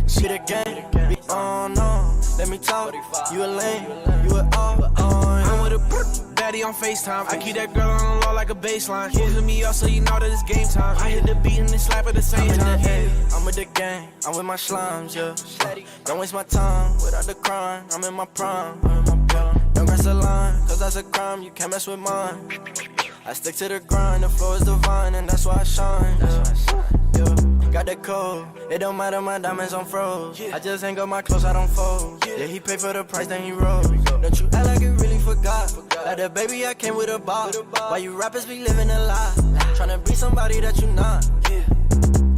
She the gang, be on, let me talk. You a lame, you a all, I'm with a daddy on FaceTime. I keep that girl on the low like a baseline. Moving me up so you know that it's game time. I hit the beat and then slap at the same time. I'm with the gang, I'm with my slimes, yeah. Don't waste my time without the crime. I'm in my prime. Don't cross the line, cause that's a crime. You can't mess with mine. I stick to the grind, the flow is divine, and that's why I shine. Yeah. Got that code, it don't matter, my diamonds on froze. I just hang up my clothes, I don't fold. Yeah, he paid for the price, then he rose. Don't you act like you really forgot. Like that baby, I came with a box. Why you rappers be living a lie? Tryna be somebody that you not.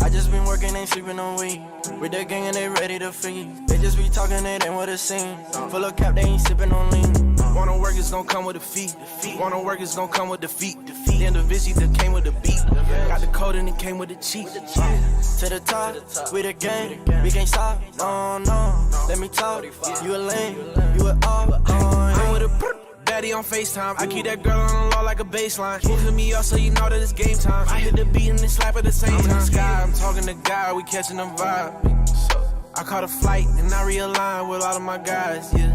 I just been working, ain't sleeping on weed. With the gang and they ready to feed. They just be talking, it ain't what it seems. Full of cap, they ain't sipping on lean. Wanna work is gon' come with a fee. Wanna work is gon' come with defeat. Then the Vizzy that came with the beat. Got the code and it came with the cheat. To the top, we the gang, we can't stop. No, let me talk. You a lame, you a all. I'm with a daddy on FaceTime. I keep that girl on the low like a baseline. Moving me up so you know that it's game time. I hit the beat and then slap at the same time. I'm in the sky, I'm talking to God, we catching the vibe. I caught a flight and I realigned with all of my guys, yeah.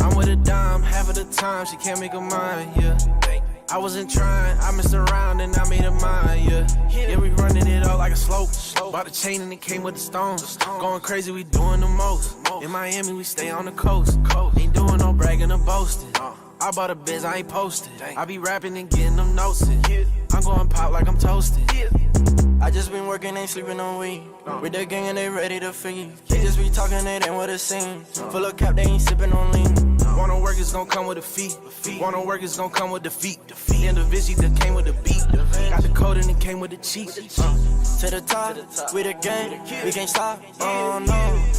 I'm with a dime, half of the time, she can't make her mind, yeah. I wasn't trying, I messed around and I made her mine, yeah. Yeah, we running it up like a slope. Bought the chain and it came with the stones. Going crazy, we doing the most. In Miami, we stay on the coast. Ain't doing no bragging or boasting. I bought a biz, I ain't posted. I be rapping and getting them notes in. I'm going pop like I'm toasted. I just been working, ain't sleeping on weed. With the gang and they ready to feed. They just be talking, it ain't what it seems. Full of cap, they ain't sipping on lean. Wanna work is gon' come with a fee. Wanna work is gon' come with defeat. Then the Vizzy that came with the beat. Got the code and it came with the cheat. To the top, we the gang, we can't stop. No,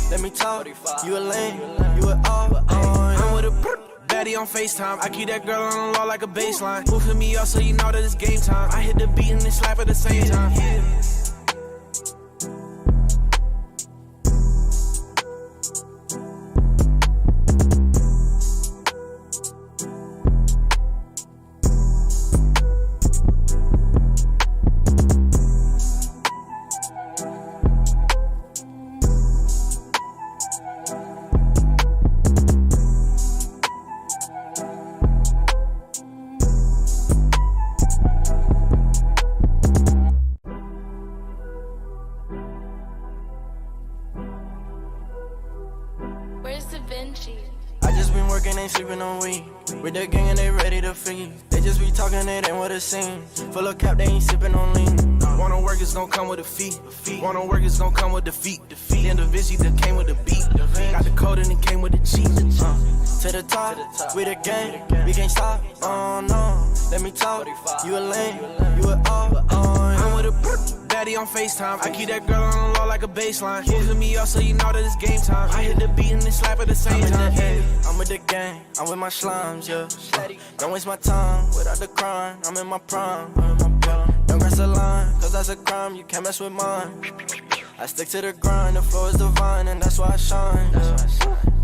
let me talk. You a lame, you a all. I'm with a daddy on FaceTime. I keep that girl on the low like a baseline. Moving me up so you know that it's game time. I hit the beat and then slap at the same time. I just been working, ain't sleeping on weed. With the gang and they ready to feed. They just be talking, it ain't what it seems. Full of cap, they ain't sipping on lean. Wanna work is gon' come with a fee. Wanna work is gon' come with defeat. Then the Vizzy that came with the beat. Got the code and it came with the cheat. To the top, we the gang, we can't stop. No, let me talk. You a lame, you a all. I'm with a daddy on FaceTime. I keep that girl on the low like a baseline. Moving me up so you know that it's game time. I hit the beat and then slap at the same time. I'm with the gang, I'm with my slimes, yeah. Don't waste my time without the crime. I'm in my prime. Don't cross the line, cause that's a crime. You can't mess with mine. I stick to the grind, the flow is divine, and that's why I shine.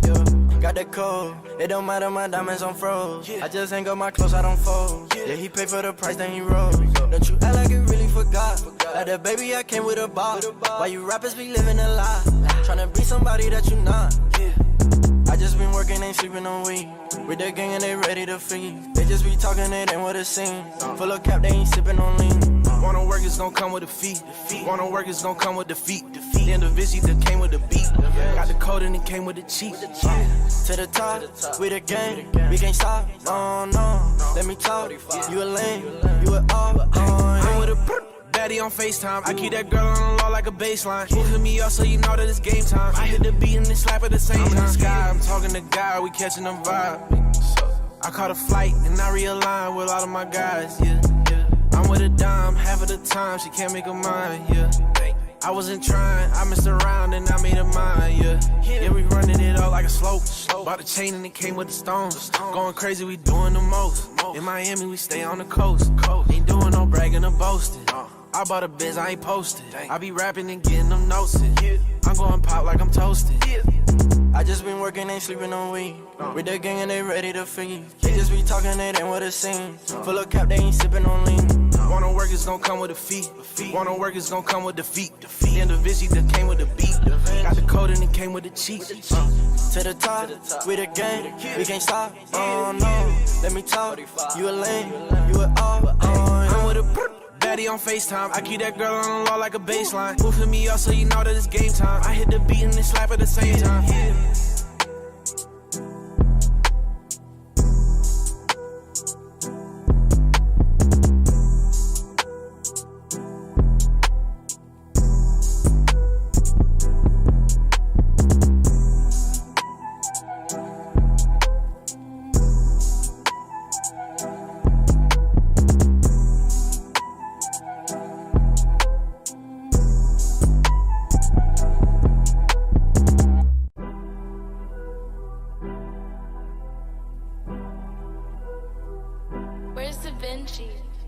Yeah. Got that code, it don't matter, my diamonds on froze. I just hang up my clothes, I don't fold. Yeah, he paid for the price, then he rose. Don't you act like you really forgot. Like that baby, I came with a box. Why you rappers be living a lie? Tryna be somebody that you not. I just been working, ain't sleeping on weed. With the gang and they ready to feed. They just be talking, it ain't what it seems. Full of cap, they ain't sipping on lean. Wanna work is gon' come with a fee. Wanna work is gon' come with defeat. Then the Vizzy that came with the beat. Got the code and it came with the cheat. To the top, we the gang, we can't stop. No, let me talk. You a lame, you a all. I'm with a daddy on FaceTime. I keep that girl on the low like a baseline. Moving me up so you know that it's game time. I hit the beat and then slap at the same time. I'm in the sky, I'm talking to God, we catching them vibe. I caught a flight and I realigned with all of my guys, yeah. I'm with a dime, half of the time, she can't make her mind, yeah. I wasn't trying, I messed around and I made her mine, yeah. Yeah, we running it up like a slope. Bought the chain and it came with the stones. Going crazy, we doing the most. In Miami, we stay on the coast. Ain't doing no bragging or boasting. I bought a biz, I ain't posted. I be rapping and getting them notes in. I'm going pop like I'm toasted. I just been working, ain't sleeping on weed. With the gang and they ready to feed. They just be talking, it ain't what it seems. Full of cap, they ain't sipping on lean. Wanna work is gon' come with a fee. Wanna work is gon' come with defeat. Then the Vizzy that came with the beat. Got the code and came with the cheat. To the top, we the gang, we can't stop. Oh no, let me talk. You a lame, you a all. I'm with a daddy on FaceTime. I keep that girl on the low like a baseline. Boofing me up so you know that it's game time. I hit the beat and then slap at the same time.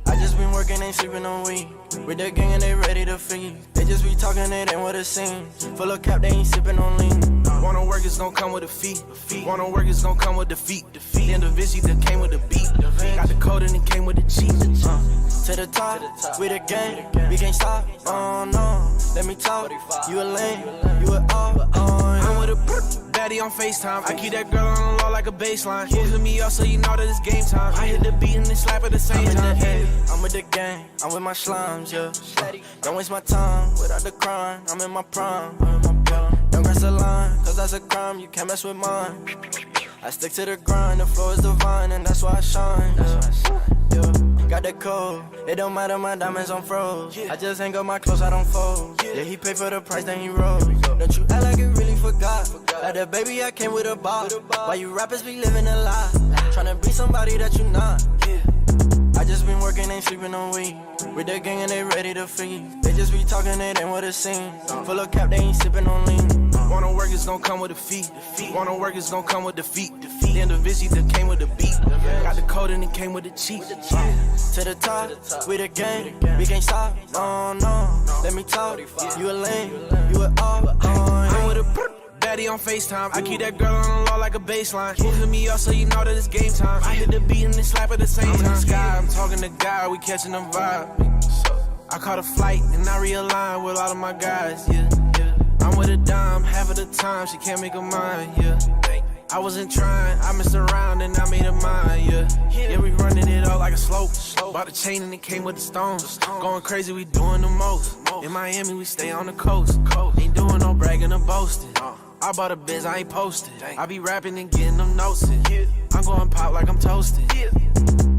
I just been working, ain't sleeping on weed. With the gang and they ready to feed. They just be talking, it ain't what it seems. Full of cap, they ain't sipping on lean. Wanna work is gon' come with a fee. Wanna work is gon' come with defeat. The individual that came with the beat. Got the code and it came with the cheat. To the top, we the gang, we can't stop. Oh no, let me talk. You a lame, you a all. I'm with a daddy on FaceTime. I keep that girl on the low like a baseline. Boofing me up so you know that it's game time. I hit the beat and then slap at the same time. I'm with the gang, I'm with my slimes, yeah. Don't waste my time without the crime. I'm in my prime. Don't cross the line, cause that's a crime. You can't mess with mine. I stick to the grind, the flow is divine, and that's why I shine. Yeah. Got the code, it don't matter, my diamonds on froze. I just hang up my clothes, I don't fold. Yeah, he paid for the price, then he rose. Don't you act like you really forgot. Like the baby, I came with a box. Why you rappers be living a lie? Tryna be somebody that you not. I just been working, ain't sleeping on weed. With the gang and they ready to feed. They just be talking, it ain't what it seems. Full of cap, they ain't sipping on lean. Wanna work is gon' come with a fee. Wanna work is gon' come with defeat. The individual that came with the beat. Got the code and it came with the cheat. To the top, we the gang, we can't stop. Oh no, let me talk. You a lame, you a all. I'm with a daddy on FaceTime. I keep that girl on the low like a baseline. Boofing me up so you know that it's game time. I hit the beat and then slap at the same time. I'm in the sky, I'm talking to God, we catching them vibe. I caught a flight and I realigned with all of my guys, yeah. I'm with a dime, half of the time she can't make a mind, yeah. I wasn't trying, I messed around and I made a mind, yeah. Yeah, we running it up like a slope. Bought a chain and it came with the stones. Going crazy, we doing the most. In Miami, we stay on the coast. Ain't doing no bragging or boasting. I bought a biz, I ain't posted. I be rapping and getting them notes in. I'm going pop like I'm toasted.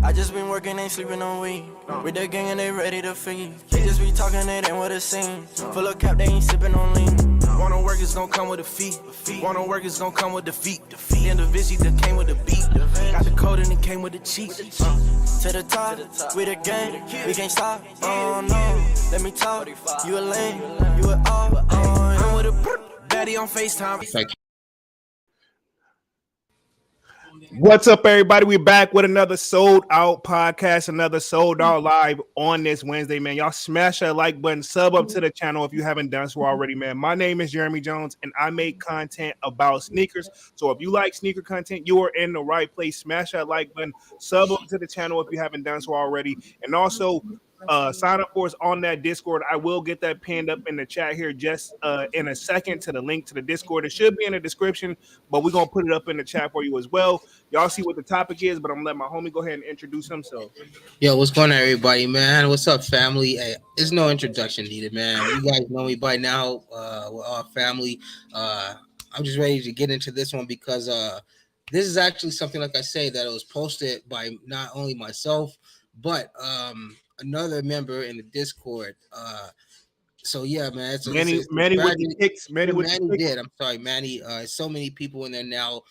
I just been working, ain't sleeping on weed. With the gang and they ready to feed. They just be talking, it ain't what it seems. Full of cap, they ain't sipping on lean. Wanna work is gon' come with a fee. Wanna work is gon' come with defeat. The individual that came with the beat. Got the code and it came with the cheat. To the top, we the gang, we can't stop. Oh no, let me talk. You a lame, you a all. I'm with a daddy on FaceTime. Thank you. What's up, everybody? We're back with another sold out podcast, another sold out live on this Wednesday, man. Y'all smash that like button, sub up to the channel if you haven't done so already, man. My name is Jeremy Jones, and I make content about sneakers. So if you like sneaker content, you are in the right place. Smash that like button, sub up to the channel if you haven't done so already, and also sign up for us on that Discord. I will get that pinned up in the chat here just in a second to the link to the Discord. It should be in the description, but we're going to put it up in the chat for you as well. Y'all see what the topic is, but I'm going to let my homie go ahead and introduce himself. Yo, what's going on, everybody, man? What's up, family? Hey, there's no introduction needed, man. You guys know me by now. We're all family. I'm just ready to get into this one because this is actually something, like I say, that it was posted by not only myself, but another member in the Discord. So yeah, man. It's Manny with the picks. Manny did. I'm sorry, Manny. So many people in there now.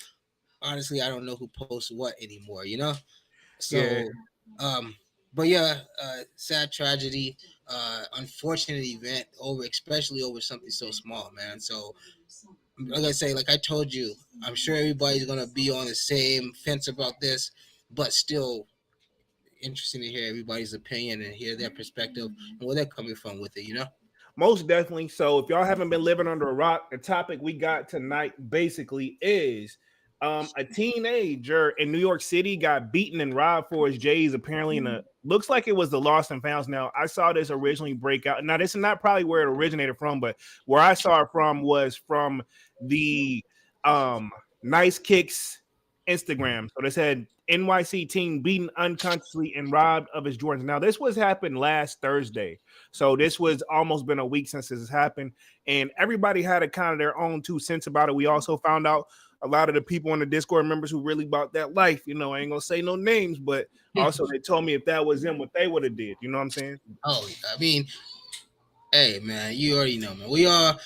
Honestly, I don't know who posts what anymore. You know. So, yeah. But yeah, sad tragedy. Unfortunate event especially over something so small, man. So, like I say, like I told you, I'm sure everybody's gonna be on the same fence about this, but still. Interesting to hear everybody's opinion and hear their perspective and where they're coming from with it, you know? Most definitely. So if y'all haven't been living under a rock, the topic we got tonight basically is A teenager in New York City got beaten and robbed for his J's. Apparently, looks like it was the Lost and Founds. Now, I saw this originally break out. Now, this is not probably where it originated from, but where I saw it from was from the Nice Kicks Instagram. So they said NYC teen beaten unconsciously and robbed of his Jordans. Now, this was happened last Thursday. So this was almost been a week since this has happened. And everybody had a kind of their own 2 cents about it. We also found out a lot of the people in the Discord members who really bought that life, you know, I ain't gonna say no names, but also they told me if that was them, what they would have did. You know what I'm saying? Oh, I mean, hey man, you already know, man. We all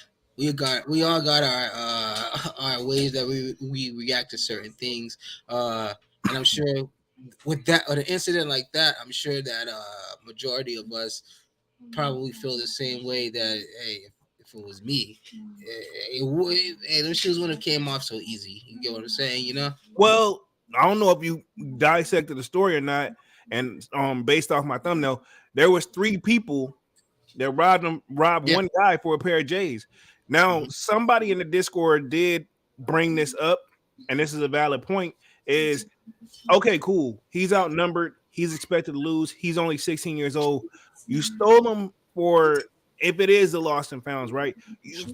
got our ways that we react to certain things. And I'm sure with that or an incident like that, I'm sure that majority of us probably feel the same way that hey, if it was me, it would. Hey, those shoes wouldn't have came off so easy. You get what I'm saying? You know? Well, I don't know if you dissected the story or not, and based off my thumbnail, there was 3 people that robbed one guy for a pair of J's. Now, somebody in the Discord did bring this up, and this is a valid point. Is okay, cool. He's outnumbered. He's expected to lose. He's only 16 years old. You stole him for. If it is the Lost and Founds, right? You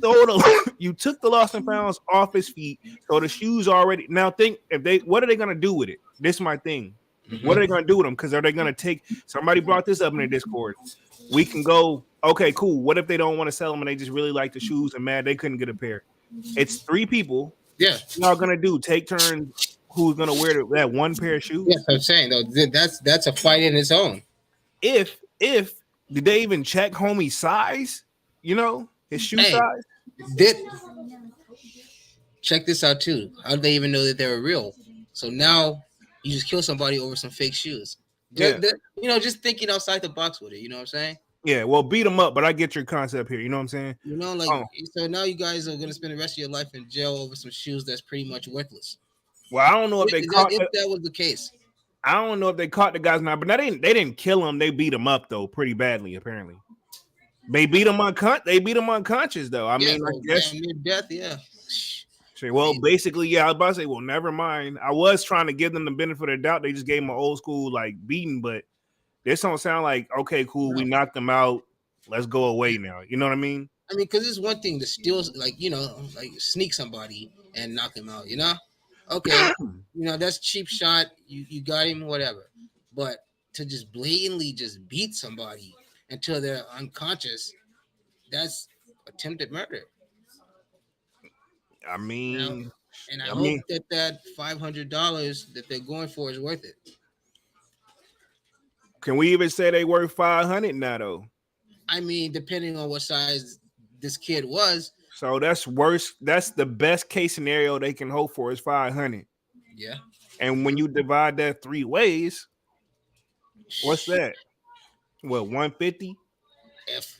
took the Lost and Founds off his feet, so the shoes already. Now think what are they gonna do with it? This is my thing. What are they gonna do with them? Because are they gonna take? Somebody brought this up in the Discord. We can go. Okay, cool. What if they don't want to sell them and they just really like the shoes and mad they couldn't get a pair? It's 3 people. Yeah, what y'all gonna do? Take turns. Who's gonna wear that one pair of shoes? Yes, I'm saying though that's a fight in its own. If did they even check homie's size? You know, his shoe size? Check this out too. How did they even know that they were real? So now you just kill somebody over some fake shoes. You know, just thinking outside the box with it. You know what I'm saying? Yeah, well, beat them up, but I get your concept here. You know what I'm saying? You know, like so now you guys are gonna spend the rest of your life in jail over some shoes that's pretty much worthless. Well, I don't know if that was the case. I don't know if they caught the guys now, but they didn't kill him. They beat him up though, pretty badly. Apparently, they beat him unconscious though. I mean, I guess near death. Yeah. Well, basically, yeah. I was about to say, well, never mind. I was trying to give them the benefit of the doubt. They just gave him an old school like beating, but this don't sound like okay, cool. We knocked them out. Let's go away now. You know what I mean? I mean, because it's one thing to steal, like sneak somebody and knock him out. You know? Okay, that's cheap shot. You got him, whatever. But to just blatantly just beat somebody until they're unconscious, that's attempted murder. I mean, I hope that $500 that they're going for is worth it. Can we even say they worth $500 now, though? I mean, depending on what size this kid was. So that's worse. That's the best case scenario they can hope for is 500. Yeah. And when you divide that 3 ways, what's that? What, 150? If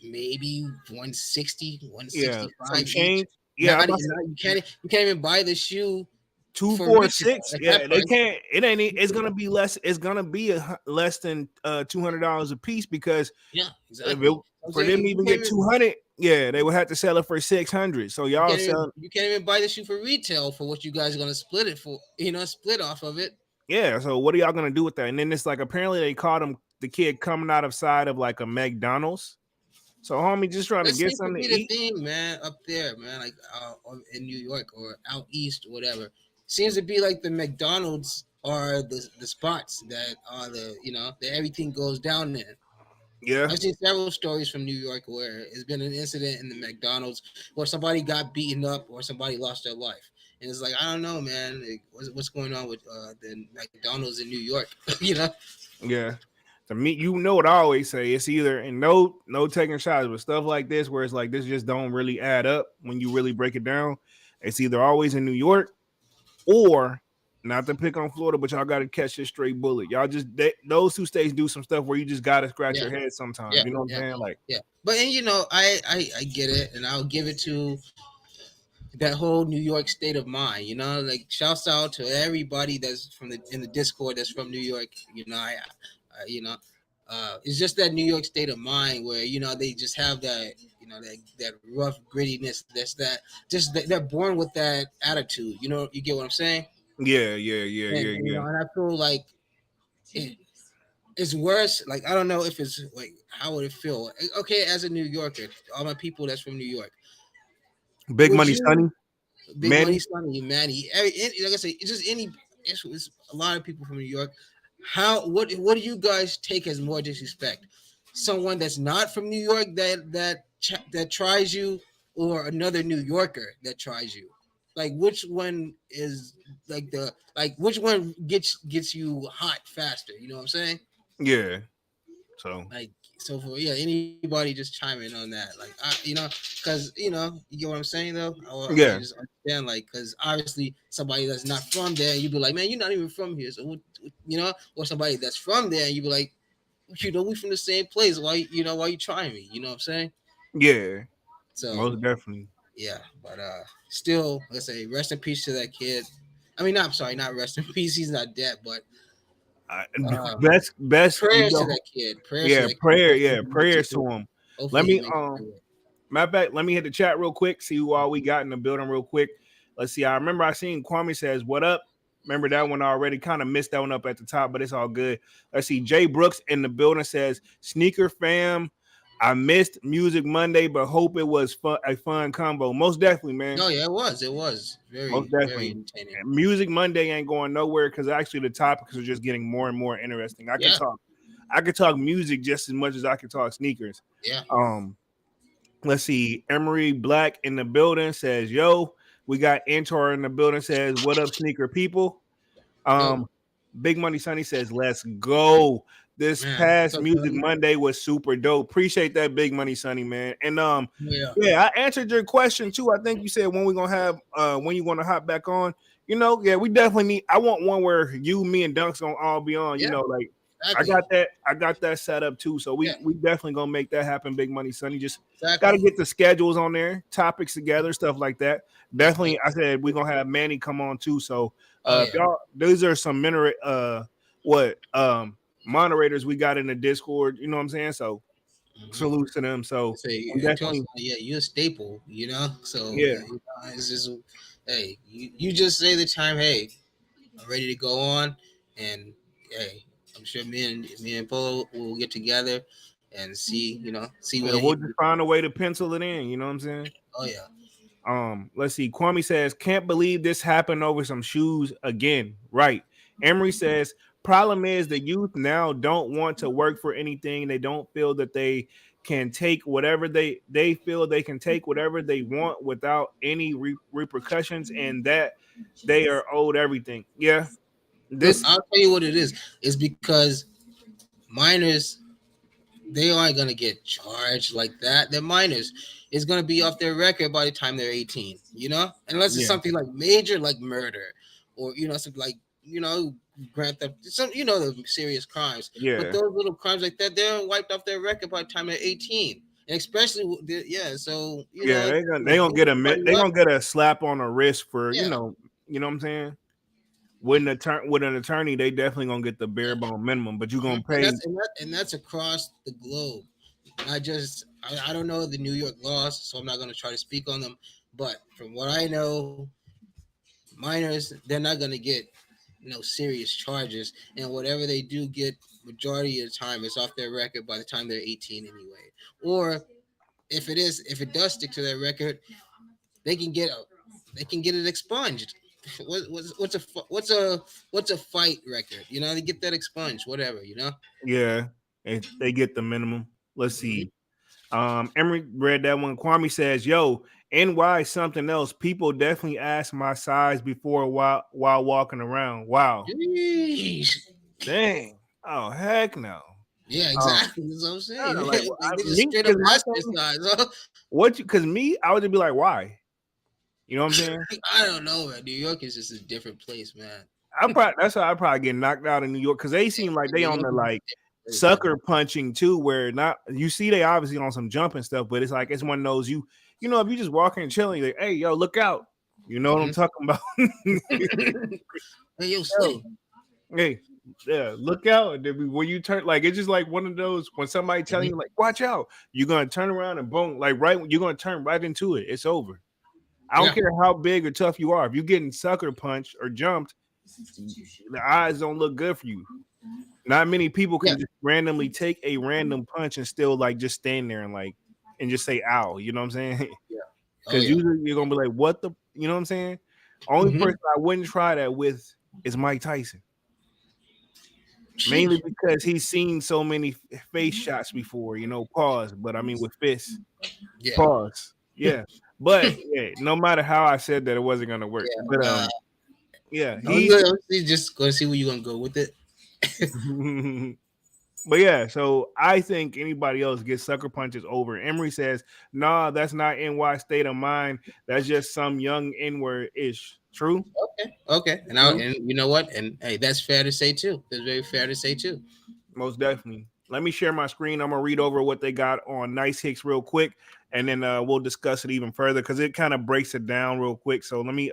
maybe 160, 165. Yeah, some change. Yeah, you can't even buy the shoe. 246. Yeah, they can't. It's gonna be less. It's gonna be less than $200 a piece because for them to even get 200, they would have to sell it for 600. So y'all you can't even buy the shoe for retail for what you guys are gonna split it for. Split off of it. Yeah. So what are y'all gonna do with that? And then it's like apparently they caught the kid coming out of side of like a McDonald's. So homie just trying to get something to eat. Thing, man, up there, man, like in New York or out east or whatever. Seems to be like the McDonald's are the spots that are that everything goes down there. Yeah, I've seen several stories from New York where it's been an incident in the McDonald's where somebody got beaten up or somebody lost their life, and it's like I don't know, man, what's going on with the McDonald's in New York, Yeah. To me, what I always say, it's either and no taking shots, but stuff like this where it's like this just don't really add up when you really break it down. It's either always in New York. Or not to pick on Florida, but y'all got to catch this straight bullet. Y'all those 2 states do some stuff where you just got to scratch your head sometimes. You know what I'm saying? Like, but I get it, and I'll give it to that whole New York state of mind. Like shouts out to everybody that's in the Discord that's from New York. It's just that New York state of mind where they just have that you know, that rough grittiness. They're born with that attitude. You know, you get what I'm saying? Yeah. You know, and I feel like it's worse. Like I don't know if it's like how would it feel? Okay, as a New Yorker, all my people that's from New York, Big would Money you Sonny, Big Manny. Money, Sonny, Manny, like I say, it's just it's a lot of people from New York. What do you guys take as more disrespect? Someone that's not from New York that tries you, or another New Yorker that tries you? Like which one is which one gets you hot faster? You know what I'm saying? Yeah. So Like so for anybody just chime in on that, like because you get what I'm saying though. I yeah, just understand, like, because obviously somebody that's not from there, you'd be like, man, you're not even from here, so or somebody that's from there, and you'd be like, we from the same place, why you trying me, you know what I'm saying? yeah, So most definitely. yeah, but still, let's say rest in peace to that kid. I mean, I'm sorry, not rest in peace, he's not dead, but Uh, uh best, prayers to that kid, yeah, prayers to him. Let Hopefully he me makes it through it. matter of fact, let me hit the chat real quick, see who all we got in the building real quick. Let's see. I remember I seen Kwame says, "What up?" Remember that one already. Kind of missed that one up at the top, but it's all good. Let's see. Jay Brooks in the building says, "Sneaker fam, I missed Music Monday, but hope it was a fun combo. Most definitely, man. No, yeah, it was Most very, very definitely. entertaining. And Music Monday ain't going nowhere because actually the topics are just getting more and more interesting. Yeah, I could talk music just as much as I could talk sneakers. yeah. Let's see. Emery Black in the building says, "Yo, we got Entor in the building says, what up, sneaker people?" Yo, Big Money Sonny says, "Let's go." This man, what's past up, Music buddy? Monday was super dope. Appreciate that, Big Money Sonny, man. And Yeah, yeah, I answered your question too. I think you said when we gonna have when you gonna hop back on. Yeah, we definitely need. I want one where you, me, and Dunk's gonna all be on. yeah, Like exactly. I got that set up too. So Yeah, we definitely gonna make that happen, Big Money Sonny. Just gotta exactly. get the schedules on there, topics together, stuff like that. Yeah. Definitely, I said we're gonna have Manny come on too. So Oh if yeah. y'all, these are some what moderators we got in the Discord. You know what I'm saying? So Mm-hmm. salute to them. So Say, I'm definitely yeah, you're a staple, you know. So yeah. it's just, hey, you just say the time. Hey, I'm ready to go on, and hey, I'm sure me and Polo will get together and see Yeah, where he. we'll just find a way to pencil it in. You know what I'm saying? Oh yeah. Let's see. Kwame says, "Can't believe this happened over some shoes again." Right. Emery says, "Problem is the youth now don't want to work for anything. They don't feel that they can take whatever they feel they can take whatever they want without any repercussions, and that they are owed everything." Yeah. Look, This I'll tell you what it is. It's because minors, they aren't gonna get charged like that. They're minors. It's gonna be off their record by the time they're 18. Unless it's yeah. something like major, like murder, or something like grand theft, some the serious crimes. But Yeah. those little crimes like that, they're wiped off their record by the time they're 18. And especially, so Yeah, they what? gonna get a slap on the wrist for Yeah, you know what I'm saying. With an attorney, they definitely gonna get the bare yeah. bone minimum, but you Mhm. gonna And pay. that's across the globe. I don't know the New York laws, so I'm not going to try to speak on them. But from what I know, minors, they're not going to get serious charges, and whatever they do get, majority of the time, it's off their record by the time they're 18 anyway. Or if it does stick to their record, they can get it expunged. What's a fight record? They get that expunged, whatever. Yeah, they get the minimum. Let's Mhm. see. Emery read that one. Kwame says, "Yo, NY something else. People definitely ask my size before while walking around. Wow, Jeez. dang. Oh heck no. Yeah, Um, exactly. That's what I'm I saying. don't know, like Like, they just me straight up because my ask their thing. size. Huh? What you? Because me, I would just be like, why? You know what I'm saying? I don't know, man. New York is just a different place, man. That's how I probably get knocked out in New York because they seem like they New on York the is a like different place, man. sucker punching too, where not you see they obviously on some jumping stuff, but it's like it's one of those if you just walking and chilling, you're like, hey yo, look out. You know what I'm Mhm. talking about? Hey, yo, Yo, Slim. hey, Yeah, look out. And then when you turn, like, it's just like one of those when somebody telling you, like, watch out, you're gonna turn around and boom, like right, you're gonna turn right into it. It's over. I don't Yeah. care how big or tough you are. If you're getting sucker punched or jumped, the eyes don't look good for you. Not many people Yeah. can just randomly take a random punch and still like just stand there and like and just say ow. You know what I'm saying? Yeah. Oh Because yeah. usually you're gonna be like, what the, you know what I'm saying? Only Mhm. person I wouldn't try that with is Mike Tyson. Mainly Sheesh. because he's seen so many face shots before, pause. But I mean with fists, Yeah. pause. Yeah. But yeah, no matter how I said that, it wasn't gonna work. Yeah. But yeah, I was he just gonna see where you're gonna go with it. but yeah, so I think anybody else gets sucker punches over. Emery says, nah, that's not NY state of mind. That's just some young N-word ish. True? Okay. Okay. True. And you know what? And hey, that's fair to say too. That's very fair to say too. Most definitely. Let me share my screen. I'm gonna read over what they got on Nice Hicks real quick, and then we'll discuss it even further because it kind of breaks it down real quick. So let me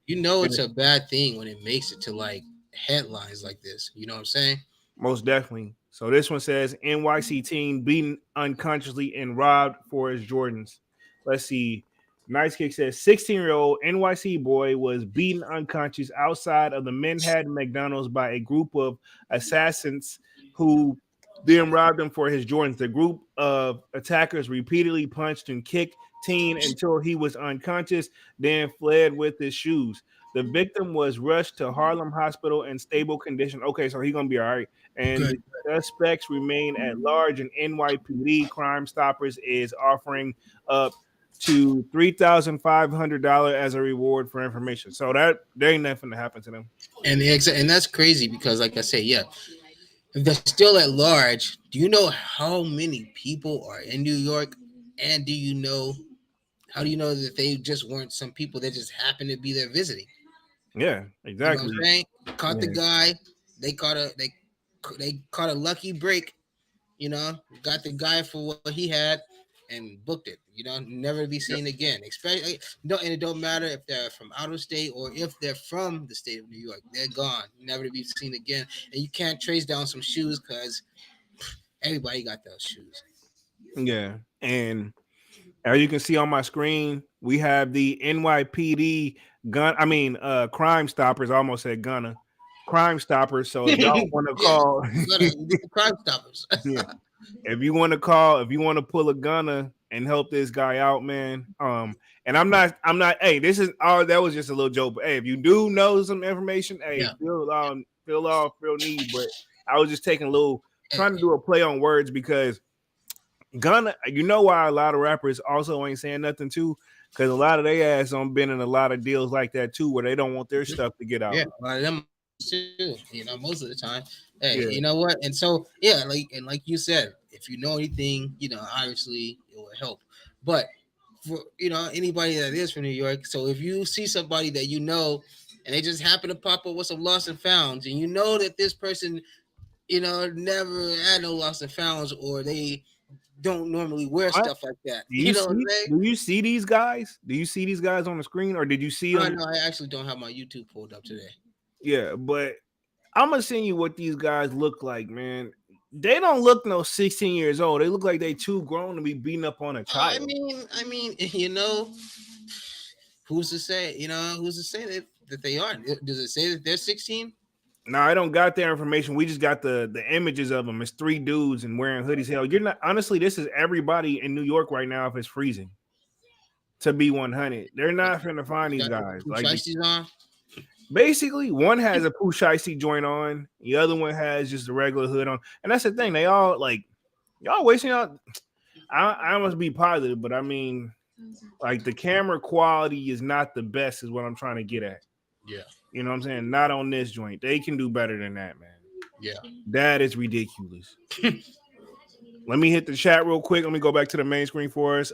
You know it's a bad thing when it makes it to like headlines like this. You know what I'm saying? most definitely. So this one says NYC teen beaten unconsciously and robbed for his Jordans. Let's see. Nice Kick says 16-year-old NYC boy was beaten unconscious outside of the Manhattan McDonald's by a group of assassins who then robbed him for his Jordans. The group of attackers repeatedly punched and kicked teen until he was unconscious, then fled with his shoes. The victim was rushed to Harlem Hospital in stable condition. Okay, so he's gonna be all right. And Good. the suspects remain at large, and NYPD Crime Stoppers is offering up to $3,500 as a reward for information. So that there ain't nothing to happen to them. And that's crazy because, like I say, yeah, if they're still at large, do you know how many people are in New York? And how do you know that they just weren't some people that just happened to be there visiting? Yeah, You know what I'm exactly. saying? Caught the Yeah. guy. They caught a lucky break. Got the guy for what he had and booked it. Never to be seen again. Especially no, and it don't matter if they're from out of state or if they're from the state of New York. They're gone, never to be seen again. And you can't trace down some shoes because everybody got those shoes. Yeah. And as you can see on my screen, we have the NYPD Crime Stoppers. I almost said Gunna. Crime Stoppers. So if y'all want to Yeah, call, you gotta get the Crime Stoppers. yeah, if you want to call, if you want to pull a Gunna and help this guy out, man. And I'm not. Hey, this is all. That was just a little joke. But hey, if you do know some information, hey, Yeah. feel need. But I was just taking a little, Hey, trying to do a play on words because Gunna, you know why a lot of rappers also ain't saying nothing too? Because a lot of they ass on been in a lot of deals like that too, where they don't want their stuff to get out. yeah, a lot of them too. Most of the time. Hey, Yeah. you know what? And so yeah, like you said, if you know anything, obviously it will help. But for anybody that is from New York, so if you see somebody that and they just happen to pop up with some lost and founds, and you know that this person, never had no lost and founds, or they don't normally wear What? stuff like that. Do you You know what I'm see? saying? Do you see these guys? Do you see these guys on the screen, or did you see No, them? no, I actually don't have my YouTube pulled up today. Yeah, but I'm gonna send you what these guys look like, man. They don't look no 16 years old. They look like they too grown to be beating up on a I child. mean, who's to say? Who's to say that they aren't? Does it say that they're 16? No, I don't got their information. We just got the images of them. It's three dudes and wearing hoodies. Hell, you're not honestly. This is everybody in New York right now. If it's freezing, to be 100, they're not finna find these Got guys. two Like shiesties on. basically, one has a Pooh Shiesty joint on, the other one has just a regular hood on, and that's the thing. They all like y'all wasting y'all. I must be positive, but I mean, like the camera quality is not the best, is what I'm trying to get at. Yeah, You know what I'm saying? Not on this joint. They can do better than that, man. yeah. That is ridiculous. Let me hit the chat real quick. Let me go back to the main screen for us.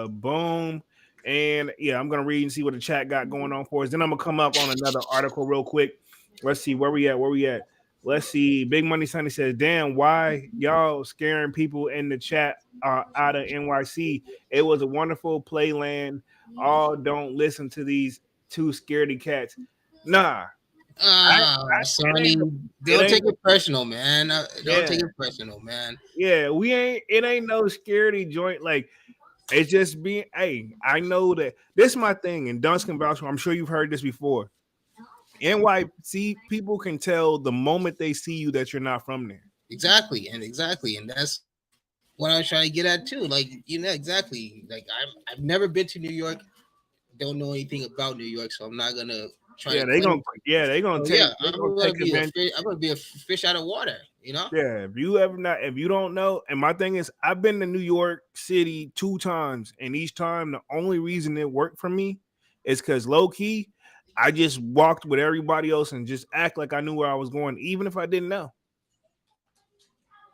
Boom. And yeah, I'm gonna read and see what the chat got going on for us. Then I'm gonna come up on another article real quick. Let's see where we at. Where we at? Let's see. Big Money Sunny says, "Damn, why y'all scaring people in the chat out of NYC? It was a wonderful playland. All don't listen to these two scaredy cats. Nah, Sonny, it don't ain't take it personal, man. Don't yeah, take it personal, man. yeah. It ain't no scaredy joint. Like it's just being. Hey, I know that this is my thing, and Dunce can vouch for. I'm sure you've heard this before. NYC people can tell the moment they see you that you're not from there. Exactly, and that's what I was trying to get at too. Like, exactly. Like I've never been to New York, don't know anything about New York, so I'm not gonna try Yeah, to claim. they gonna So yeah, they gonna take advantage. I'm gonna be a fish out of water. You know. Yeah, if you don't know, and my thing is, I've been to New York City 2 times, and each time the only reason it worked for me is because low key, I just walked with everybody else and just act like I knew where I was going, even if I didn't know.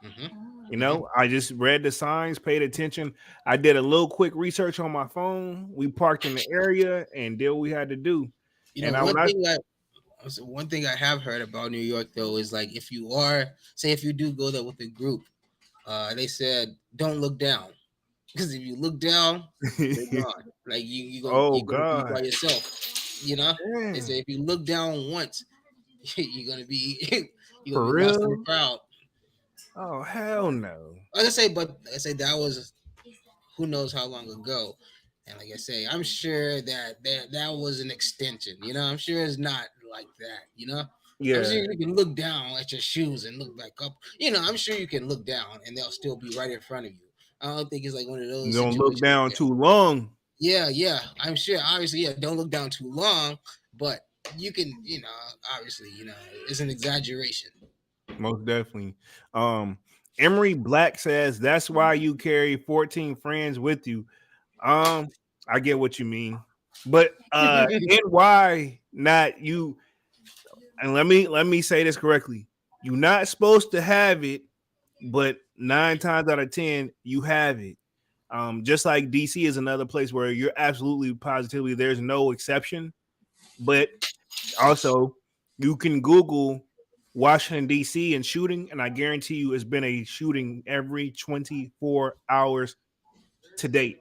You Mm-hmm. know, I just read the signs, paid attention. I did a little quick research on my phone. We parked in the area and did what we had to do. You know, And I when I one thing I have heard about New York though is like if you do go there with a group, they said don't look down because if you look down, they're gone. Like oh you're gonna be by God. yourself. You know, they Damn. say if you look down once, you're gonna be For lost in the real? crowd. Oh hell no. Like I say that was who knows how long ago. And like I say, I'm sure that was an extension. You know, I'm sure it's not like that. You know, I'm Yeah. sure you can look down at your shoes and look back up. You know, I'm sure you can look down and they'll still be right in front of you. I don't think it's like one of You those don't look situations. down too long. Yeah. I'm sure. Obviously, yeah. Don't look down too long, but you can. Obviously, it's an exaggeration. Most definitely. Emery Black says that's why you carry 14 friends with you. I get what you mean. But NY not you, and let me say this correctly. You're not supposed to have it, but 9 times out of 10, you have it. Just like DC is another place where you're absolutely positively there's no exception. But also, you can Google Washington D.C. and shooting, and I guarantee you, it's been a shooting every 24 hours to date.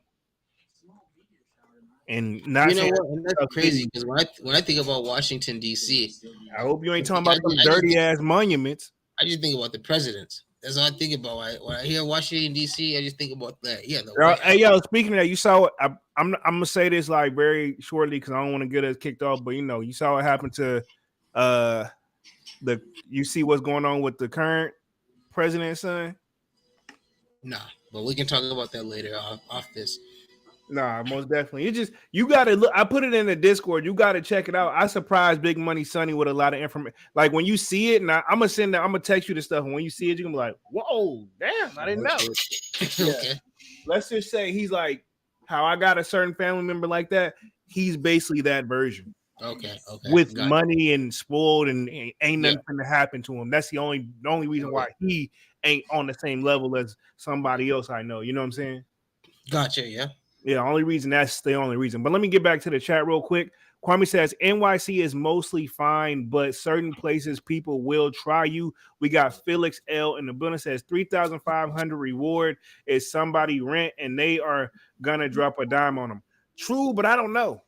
And not You know saying what? And that's a crazy city. because when I think about Washington D.C., I hope you ain't talking I, about them I just dirty ass monuments. I just think about the presidents. That's all I think about. When I hear Washington D.C., I just think about that. Yeah, the White Hey, House. yo, speaking of that, you saw what I'm gonna say this like very shortly because I don't want to get us kicked off. But you saw what happened to uh you see what's going on with the current president's son. Nah, but we can talk about that later off this. Nah, most definitely. You gotta look. I put it in the Discord. You gotta check it out. I surprised Big Money Sonny with a lot of information. Like when you see it, and I'm gonna text you the stuff. And when you see it, you're gonna be like, "Whoa, damn! I didn't know." Yeah. Okay. Let's just say he's like how I got a certain family member like that. He's basically that version Okay. with Got money and spoiled, and ain't Yeah. nothing to happen to him. That's the only reason why he ain't on the same level as somebody else I know. You know what I'm saying? Gotcha. Yeah. Yeah, that's the only reason. But let me get back to the chat real quick. Kwame says NYC is mostly fine, but certain places people will try you. We got Felix L in the building says 3,500 reward is somebody rent and they are gonna drop a dime on them. True, but I don't know.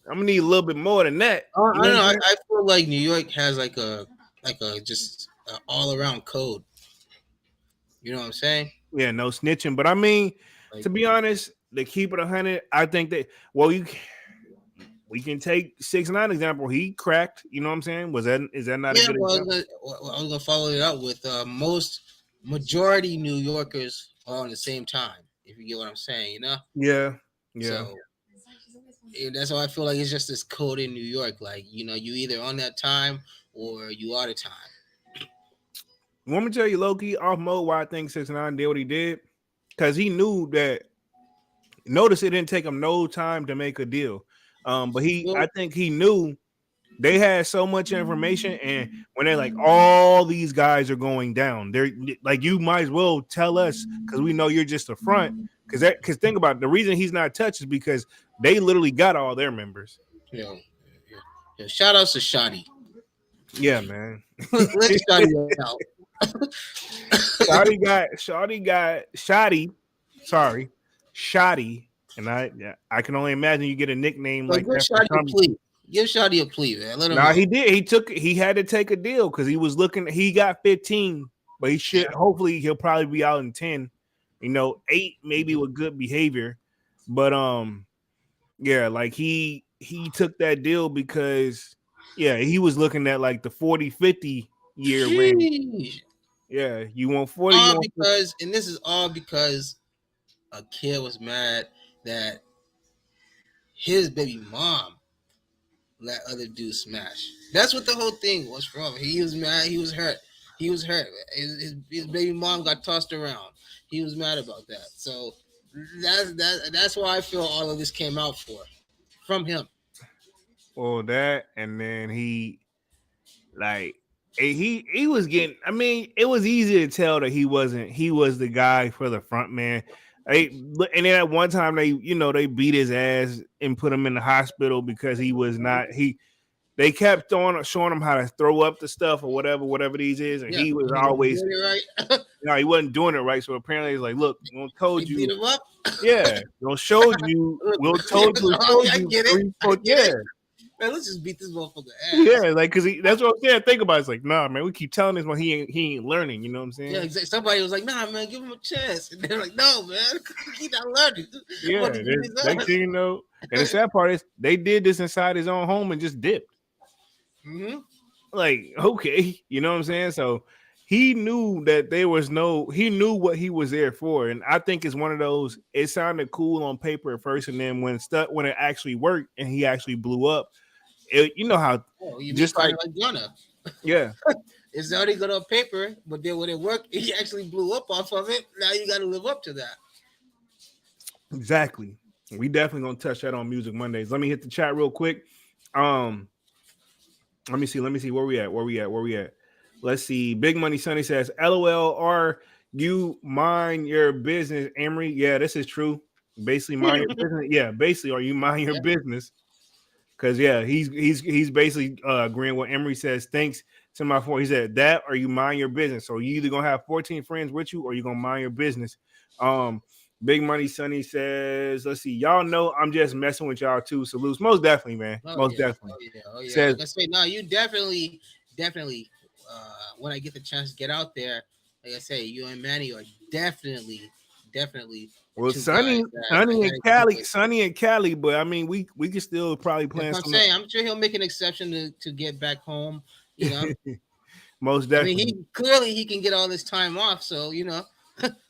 I'm gonna need a little bit more than that. I You don't know know. what I'm saying? I feel like New York has like a just all around code. You know what I'm saying? Yeah, no snitching. But I mean, Like to be honest, to keep it 100, I think that we can take 6ix9ine example. He cracked. You know what I'm saying? Is that not a yeah. good example? I was gonna follow it up with most majority New Yorkers are on the same time. If you get what I'm saying, Yeah. So that's why I feel like it's just this code in New York. Like you either on that time or you out of time. You want me to tell you, Loki, off mode, why I think 6ix9ine did what he did? Because he knew that. Notice it didn't take him no time to make a deal. But I think he knew they had so much information, and when they're like, all these guys are going down, they're like, you might as well tell us because we know you're just a front. Because think about it, the reason he's not touched is because they literally got all their members. Yeah. Shout outs to Shotty. Yeah, man. Let Shotty out. Shotty, and I can only imagine you get a nickname like Good that. Shotty, please. Give Shawty a plea, man. Let him Nah, know. he did. He had to take a deal because he was looking. He got 15, but he should. Yeah. Hopefully, he'll probably be out in 10. 8 maybe with good behavior. But yeah, like he took that deal because he was looking at like the 40-50 year range. Sheesh. Yeah, you want 40, you All want 50. because, and this is all because a kid was mad that his baby mom let other dudes smash. That's what the whole thing was from. He was mad. He was hurt. He was hurt. His baby mom got tossed around. He was mad about that. So that's why I feel all of this came out from him. Well, that, and then like he was getting. I mean, it was easy to tell that he wasn't. He was the guy for the front man. And then at one time they beat his ass and put him in the hospital because he was not he. They kept on showing him how to throw up the stuff or whatever these is, and he was always right. he wasn't doing it right. So apparently he's like, look, we told you, Beat him up. yeah, we showed you, we told you, I get it. Man, let's just beat this motherfucker ass. Yeah, like because that's what I'm saying. Think about it. It's like, nah, man, we keep telling this one he ain't learning. You know what I'm saying? Yeah, exactly. Somebody was like, nah, man, give him a chance, and they're like, no, man, he's not learning. Yeah, next thing you know, and the sad part is they did this inside his own home and just dipped. Mm-hmm. Like, okay, you know what I'm saying? So he knew that he knew what he was there for, and I think it's one of those. It sounded cool on paper at first, and then when it actually worked and he actually blew up. You know how just like Gunna. Yeah. It's already good on paper, but then when it worked, he actually blew up off of it. Now you got to live up to that. Exactly. We definitely gonna touch that on Music Mondays. Let me hit the chat real quick. Let me see where we at. Let's see. Big Money Sonny says, LOL, are you mind your business, Emery? Yeah, this is true. Basically, mind your business. Yeah, basically, are you mind your business? Because he's basically agreeing what Emery says. Thanks to my phone. He said that, or you mind your business. So you either gonna have 14 friends with you, or you gonna mind your business. Big Money Sonny says, let's see, y'all know I'm just messing with y'all too. Salutes, most definitely, man. Definitely. Oh yeah. Says, like I say, no, you definitely. When I get the chance to get out there, like I say, you and Manny are definitely. Well, Sonny and Cali, but I mean, we can still probably plan. I'm saying, I'm sure he'll make an exception to get back home. You know, most definitely. I mean, he can get all this time off, so you know.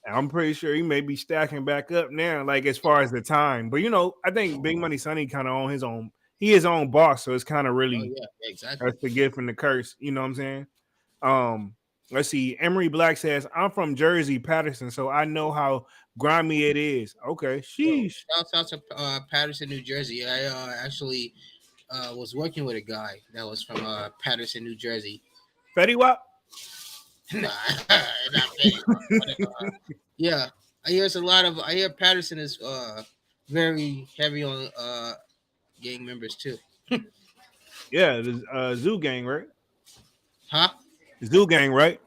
I'm pretty sure he may be stacking back up now, like as far as the time. But I think Big Money Sonny kind of on his own. He his own boss, so it's kind of really exactly. That's the gift and the curse. You know what I'm saying? Let's see. Emery Black says, I'm from Jersey, Patterson, so I know how grimy it is. Okay. Sheesh. Shout out to Patterson, New Jersey. I actually was working with a guy that was from Patterson, New Jersey. Fetty Wap? Nah, not Fetty. Yeah. I hear Patterson is very heavy on gang members too. Yeah, the Zoo Gang, right? Huh? Zoo Gang, right?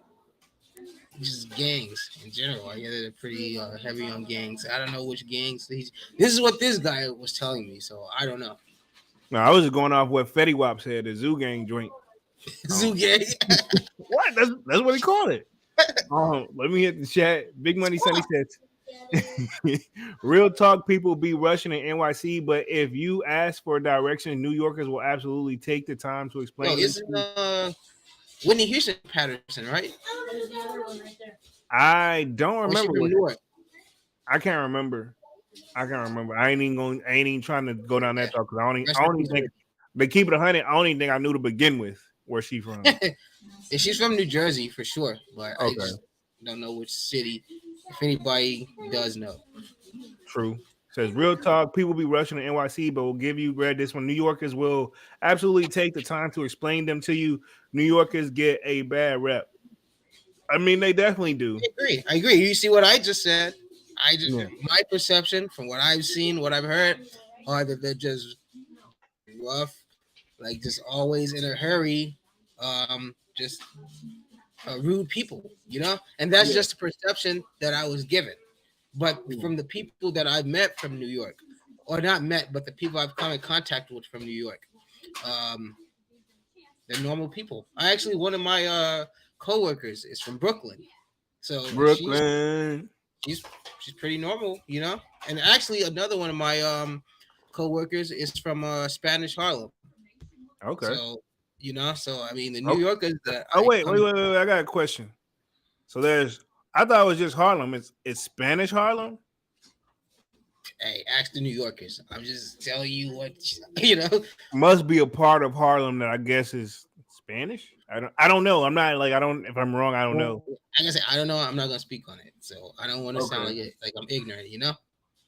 Just gangs in general. I hear they're pretty heavy on gangs. I don't know which gangs. This is what this guy was telling me, so I don't know. No, I was just going off what Fetty Wap said, the Zoo Gang joint. Zoo Gang? What? That's what he called it. Let me hit the chat. Big Money Sonny says, real talk, people be rushing in NYC, but if you ask for direction, New Yorkers will absolutely take the time to explain. Whitney Houston Patterson, right? I don't remember. I can't remember. I ain't even trying to go down that talk because I don't even think they keep it 100. I don't even think I knew to begin with where she's from. She's from New Jersey for sure, but I just don't know which city. If anybody does know. True. Says real talk, people be rushing to NYC, but we'll give you this one. New Yorkers will absolutely take the time to explain them to you. New Yorkers get a bad rep. I mean, they definitely do. I agree. You see what I just said? My perception from what I've seen, what I've heard, are that they're just rough, like just always in a hurry, just rude people, you know? And that's just a perception that I was given. But from the people that I've met from New York, or not met, but the people I've come in contact with from New York, They're normal people. One of my coworkers is from Brooklyn, so Brooklyn. she's pretty normal, you know. And actually, another one of my coworkers is from Spanish Harlem. Okay. So you know, I mean, the New Yorkers that wait. I got a question. So I thought it was just Harlem. It's Spanish Harlem. Hey, ask the New Yorkers. I'm just telling you what you know. Must be a part of Harlem that I guess is Spanish. I don't know. I'm not like I don't. If I'm wrong, I don't know. Like I said, I don't know. I'm not gonna speak on it, so I don't want to sound like I'm ignorant. You know.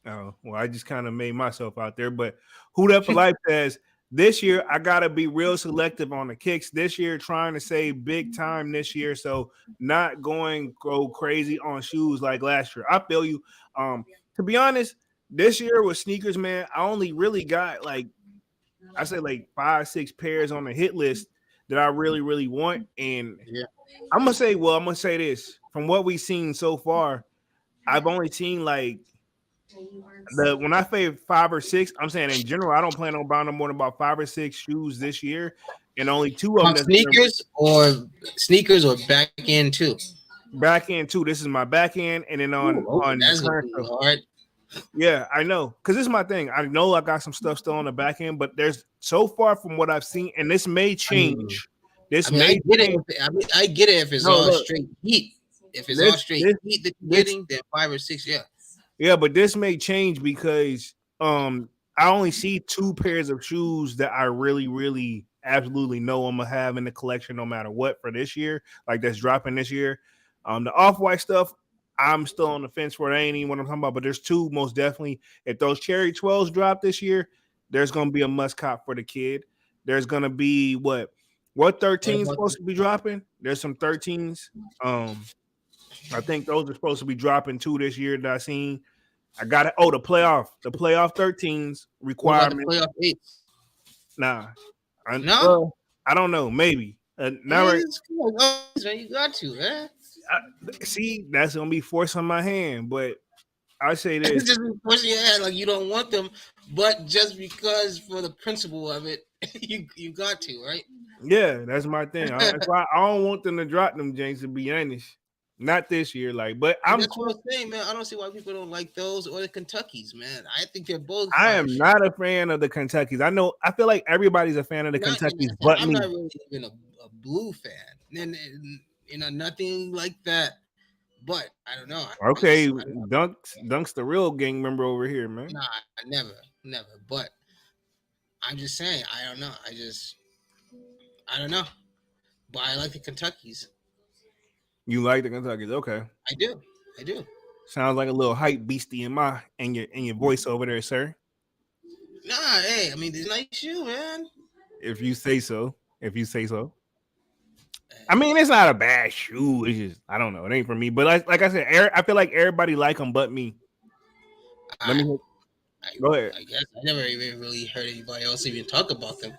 Oh well, I just kind of made myself out there. But Who That for Life says this year I gotta be real selective on the kicks. This year, trying to save big time this year, so not go crazy on shoes like last year. I feel you. To be honest, this year with sneakers, man, I only really got like 5-6 pairs on the hit list that I really, really want. And I'm gonna say this. From what we've seen so far, I've only seen like when I say 5 or 6, I'm saying in general, I don't plan on buying no more than about 5 or 6 shoes this year, and only 2 of them. Sneakers or back end too. Back end too. This is my back end, and then on that's hard. Yeah, I know, because this is my thing. I know I got some stuff still on the back end, but there's so far from what I've seen, and this may change. I get it if it's all straight heat. If it's all straight heat that you're getting, then 5 or 6, yeah. Yeah, but this may change because I only see 2 pairs of shoes that I really, really absolutely know I'm gonna have in the collection no matter what for this year. Like that's dropping this year. The off-white stuff, I'm still on the fence for it. I ain't even what I'm talking about, but there's 2 most definitely. If those Cherry 12s drop this year, there's gonna be a must cop for the kid. There's gonna be what 13 is supposed to be dropping. There's some 13s. I think those are supposed to be dropping 2 this year that I seen. I got it. Oh, the playoff 13s requirement. Playoff 8s. Nah, no. I don't know. Maybe now. You got to, man. See, that's gonna be forced on my hand, but I say this: just forcing your hand, like you don't want them, but just because for the principle of it, you got to, right? Yeah, that's my thing. That's why I don't want them to drop them, James. To be honest, not this year. Like, that's what I'm saying, man. I don't see why people don't like those or the Kentuckys, man. I think they're both. I am not a fan of the Kentuckys. I feel like everybody's a fan of the Kentuckys, but I'm not really even a blue fan. And nothing like that. But I don't know. Okay, Dunk's the real gang member over here, man. Nah, never. But I'm just saying, I don't know. I don't know. But I like the Kentuckys. You like the Kentuckys? Okay. I do. Sounds like a little hype beastie in your voice over there, sir. Nah, hey, I mean, it's nice shoe, man. If you say so. I mean, it's not a bad shoe. It's just I don't know. It ain't for me. But like I said, I feel like everybody like them but me. Go ahead. I guess I never even really heard anybody else even talk about them.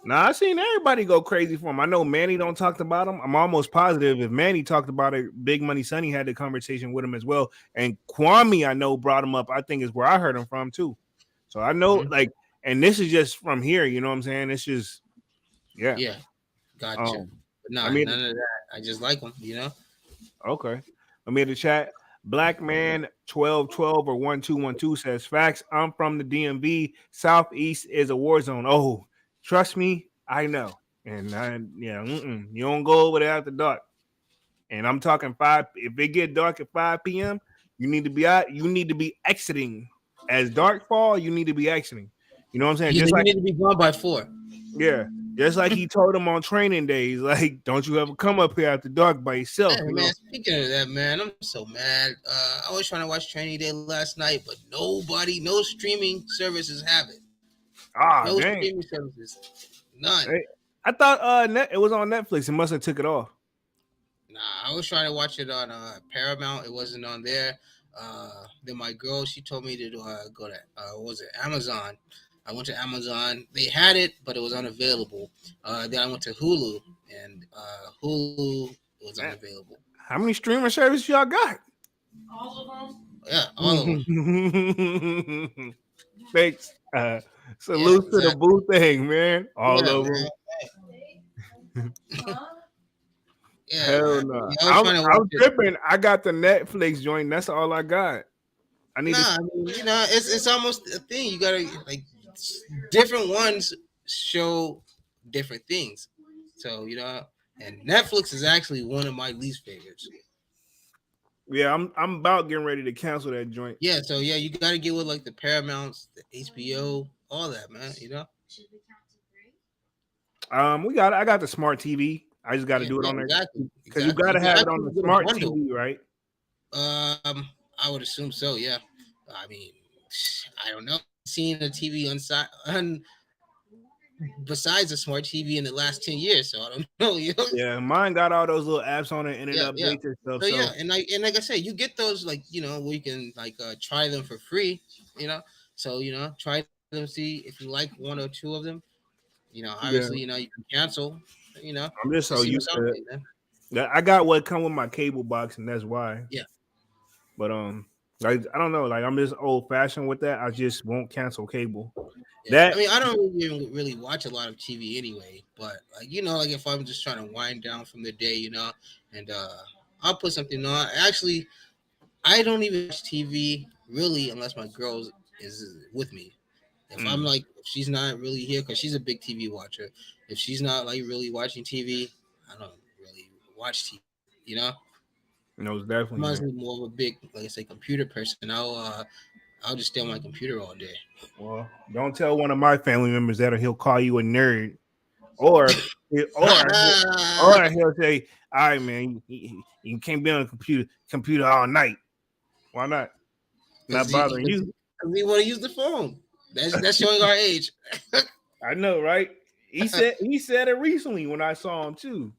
Nah, I seen everybody go crazy for them. I know Manny don't talk about them. I'm almost positive if Manny talked about it, Big Money Sonny had the conversation with him as well. And Kwame, I know, brought him up. I think is where I heard him from too. So I know, and this is just from here. You know what I'm saying? It's just, yeah. Yeah, gotcha. None of that. I just like them, you know. Okay. Let me hit the chat. Black man 1212 or 1212 says facts. I'm from the DMV. Southeast is a war zone. Oh, trust me, I know. And you don't go over there after dark. And I'm talking 5. If it get dark at 5 p.m., you need to be out. You need to be exiting. As dark fall, you need to be exiting. You know what I'm saying? You need to be gone by 4. Yeah. Just like he told them on training days, like, don't you ever come up here after dark by yourself. Hey, man, speaking of that, man, I'm so mad. I was trying to watch Training Day last night, but no streaming services have it. No streaming services. None. Hey, I thought it was on Netflix. It must have took it off. Nah, I was trying to watch it on Paramount. It wasn't on there. Then my girl, she told me to go to Amazon. I went to Amazon. They had it, but it was unavailable. Then I went to Hulu, and Hulu was unavailable. How many streaming services y'all got? All of them. Yeah, all of them. Thanks. Salute to the exactly. boo thing, man. All Yeah, over. man. Yeah, Hell man. no. Yeah, I was trying to watch I'm it. tripping. I got the Netflix joint. That's all I got. I need Nah, to. I mean, it's almost a thing. You gotta like different ones show different things. So and Netflix is actually one of my least favorites. Yeah, I'm about getting ready to cancel that joint. Yeah, so yeah, you gotta get with like the Paramounts, the HBO, all that, man. I got the smart TV. I just got to Yeah, do it yeah, on there exactly, because you exactly. got You to can have it on actually the get a smart bundle. TV, right? I would assume so. Yeah, I mean, I don't know. Seeing a TV besides a smart TV in the last 10 years, so I don't know. Yeah, mine got all those little apps on it and it Yeah, yeah. updates and stuff. So yeah, So and like I said, you get those like where you can like try them for free. So try them, see if you like one or two of them. yeah, Obviously, you can cancel. I'm just To so see what's used out to it. there, man. I got what come with my cable box, and that's why. Yeah. But like I don't know, like I'm just old fashioned with that. I just won't cancel cable. Yeah, I That mean, I don't even really watch a lot of TV anyway, but like like if I'm just trying to wind down from the day, and I'll put something on. Actually, I don't even watch TV really unless my girl is with me. If I'm like, if she's not really here, because she's a big TV watcher. If she's not like really watching TV, I don't really watch TV. You know, no, it's definitely I'm man. honestly more of a big, like I say, computer person. I'll just stay on my computer all day. Well, don't tell one of my family members that, or he'll call you a nerd, or or he'll say, "All right, man, you can't be on a computer all night. Why not? Because Not bothering you." we want to use the phone. That's showing our age. I know, right? He said it recently when I saw him too.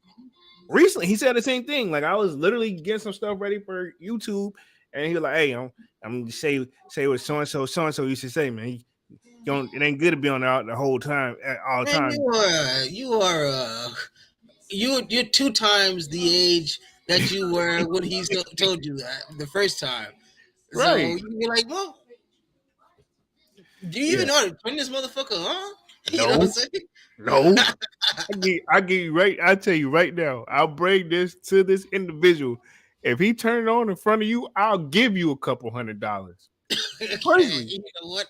Recently, he said the same thing. Like I was literally getting some stuff ready for YouTube, and he was like, "Hey, I'm gonna say what so and so used to say, man. You don't, it ain't good to be on there the whole time, all the Man, time." you're 2 times the age that you were when he told you that the first time. So Right? you're like, well, do you Yeah. even know how to turn this motherfucker on? You know what I'm No, saying? no. I get you right. I tell you right now. I'll bring this to this individual. If he turned it on in front of you, I'll give you a couple $100. Personally, You know what?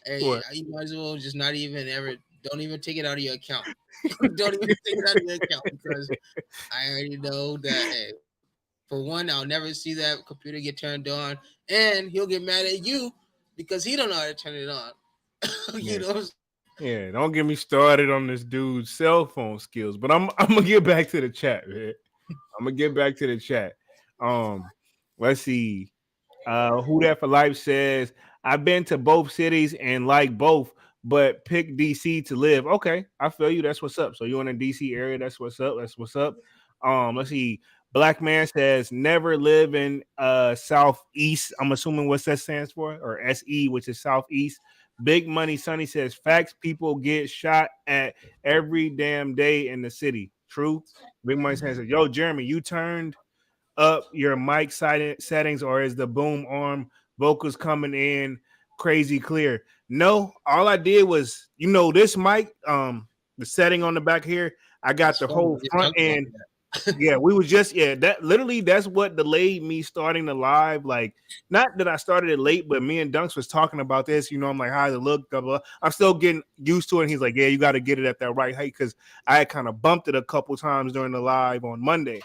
Hey, what? you might as well just not even ever. Don't even take it out of your account. Don't even take it out of your account because I already know that. Hey, for one, I'll never see that computer get turned on, and he'll get mad at you because he don't know how to turn it on. Yeah. you know. Yeah, don't get me started on this dude's cell phone skills. But I'm gonna get back to the chat, man. I'm gonna get back to the chat. Let's see. Who that for life says I've been to both cities and like both, but pick DC to live. Okay, I feel you. That's what's up. So you're in the DC area. That's what's up. That's what's up. Let's see. Black man says never live in southeast. I'm assuming what that stands for, or SE, which is southeast. Big Money Sonny says facts. People get shot at every damn day in the city. True. Big Money says, yo, Jeremy, you turned up your mic settings, or is the boom arm vocals coming in crazy clear? No, all I did was, this mic, the setting on the back here, I got the whole front end. Yeah, we was just that's what delayed me starting the live. Like, not that I started it late, but me and Dunks was talking about this. I'm like, how does it look? Blah, blah. I'm still getting used to it. And he's like, yeah, you got to get it at that right height, because I had kind of bumped it a couple times during the live on Monday.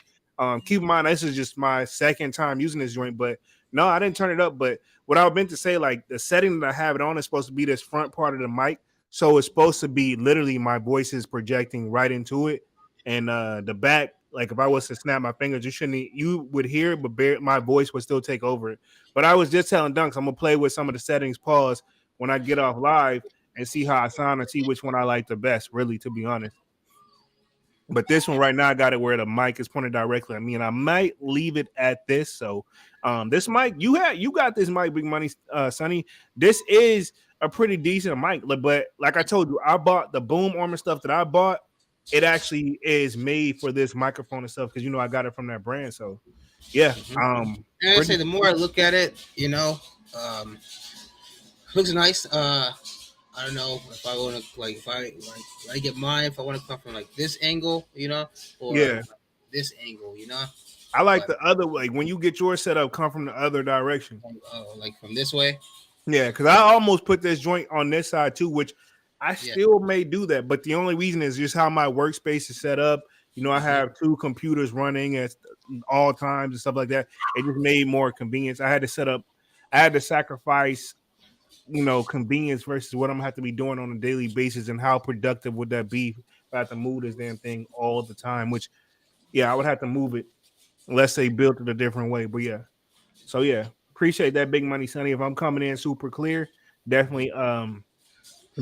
Keep in mind, this is just my second time using this joint, but no, I didn't turn it up. But what I meant to say, like, the setting that I have it on is supposed to be this front part of the mic, so it's supposed to be literally my voice is projecting right into it, and the back. Like if I was to snap my fingers, you would hear it, but my voice would still take over it. But I was just telling Dunks, I'm gonna play with some of the settings, pause when I get off live and see how I sound and see which one I like the best, really, to be honest. But this one right now, I got it where the mic is pointed directly at me, and I might leave it at this. So this mic, you got this mic, Big Money Sonny. This is a pretty decent mic, but like I told you, I bought the boom arm and stuff that I bought. It actually is made for this microphone and stuff because I got it from that brand. So yeah. And I say the more I look at it, looks nice. I don't know if I want to like if I get mine, if I want to come from like this angle, or Yeah, this angle, I like but the other like when you get yours set up, come from the other direction. like from this way. Yeah, because I almost put this joint on this side too, which I Yeah. still may do that. But the only reason is just how my workspace is set up. I have two computers running at all times and stuff like that. It just made more convenience. I had to sacrifice, convenience versus what I'm gonna have to be doing on a daily basis, and how productive would that be if I have to move this damn thing all the time? Which, yeah, I would have to move it unless they built it a different way. But yeah, so yeah, appreciate that, Big Money Sonny. If I'm coming in super clear, definitely,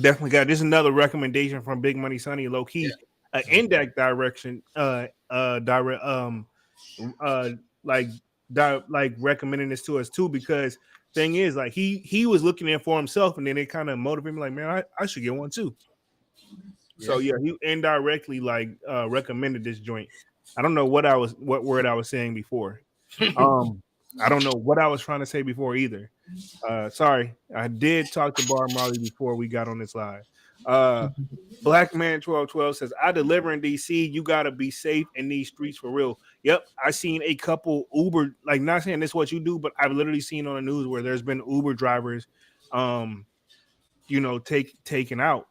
definitely got this. Is another recommendation from Big Money Sonny, low key, an index direction, direct, uh, like, like recommending this to us too, because thing is, like, he was looking in for himself, and then it kind of motivated me, like, man, I should get one too. So yeah, he indirectly like recommended this joint. I don't know what word I was saying before. I don't know what I was trying to say before either. Sorry, I did talk to Bar Marley before we got on this live. Black Man 1212 says, I deliver in DC. You gotta be safe in these streets for real. Yep, I seen a couple Uber, like, not saying this is what you do, but I've literally seen on the news where there's been Uber drivers, taken out,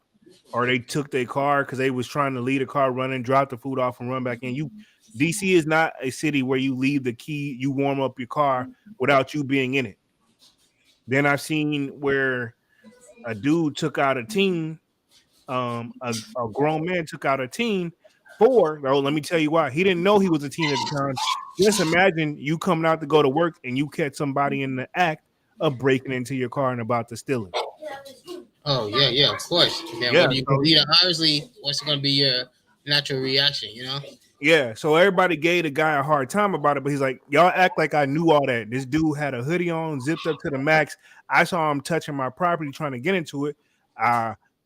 or they took their car because they was trying to leave the car running, drop the food off, and run back in. DC is not a city where you leave the key, you warm up your car without you being in it. Then I've seen where a dude took out a teen, a grown man took out a teen let me tell you why. He didn't know he was a teen at the time. Just imagine you coming out to go to work and you catch somebody in the act of breaking into your car and about to steal it. Oh yeah, of course. Then obviously, what's going to be your natural reaction? Yeah, so everybody gave the guy a hard time about it, but he's like, y'all act like I knew all that. This dude had a hoodie on, zipped up to the max. I saw him touching my property, trying to get into it.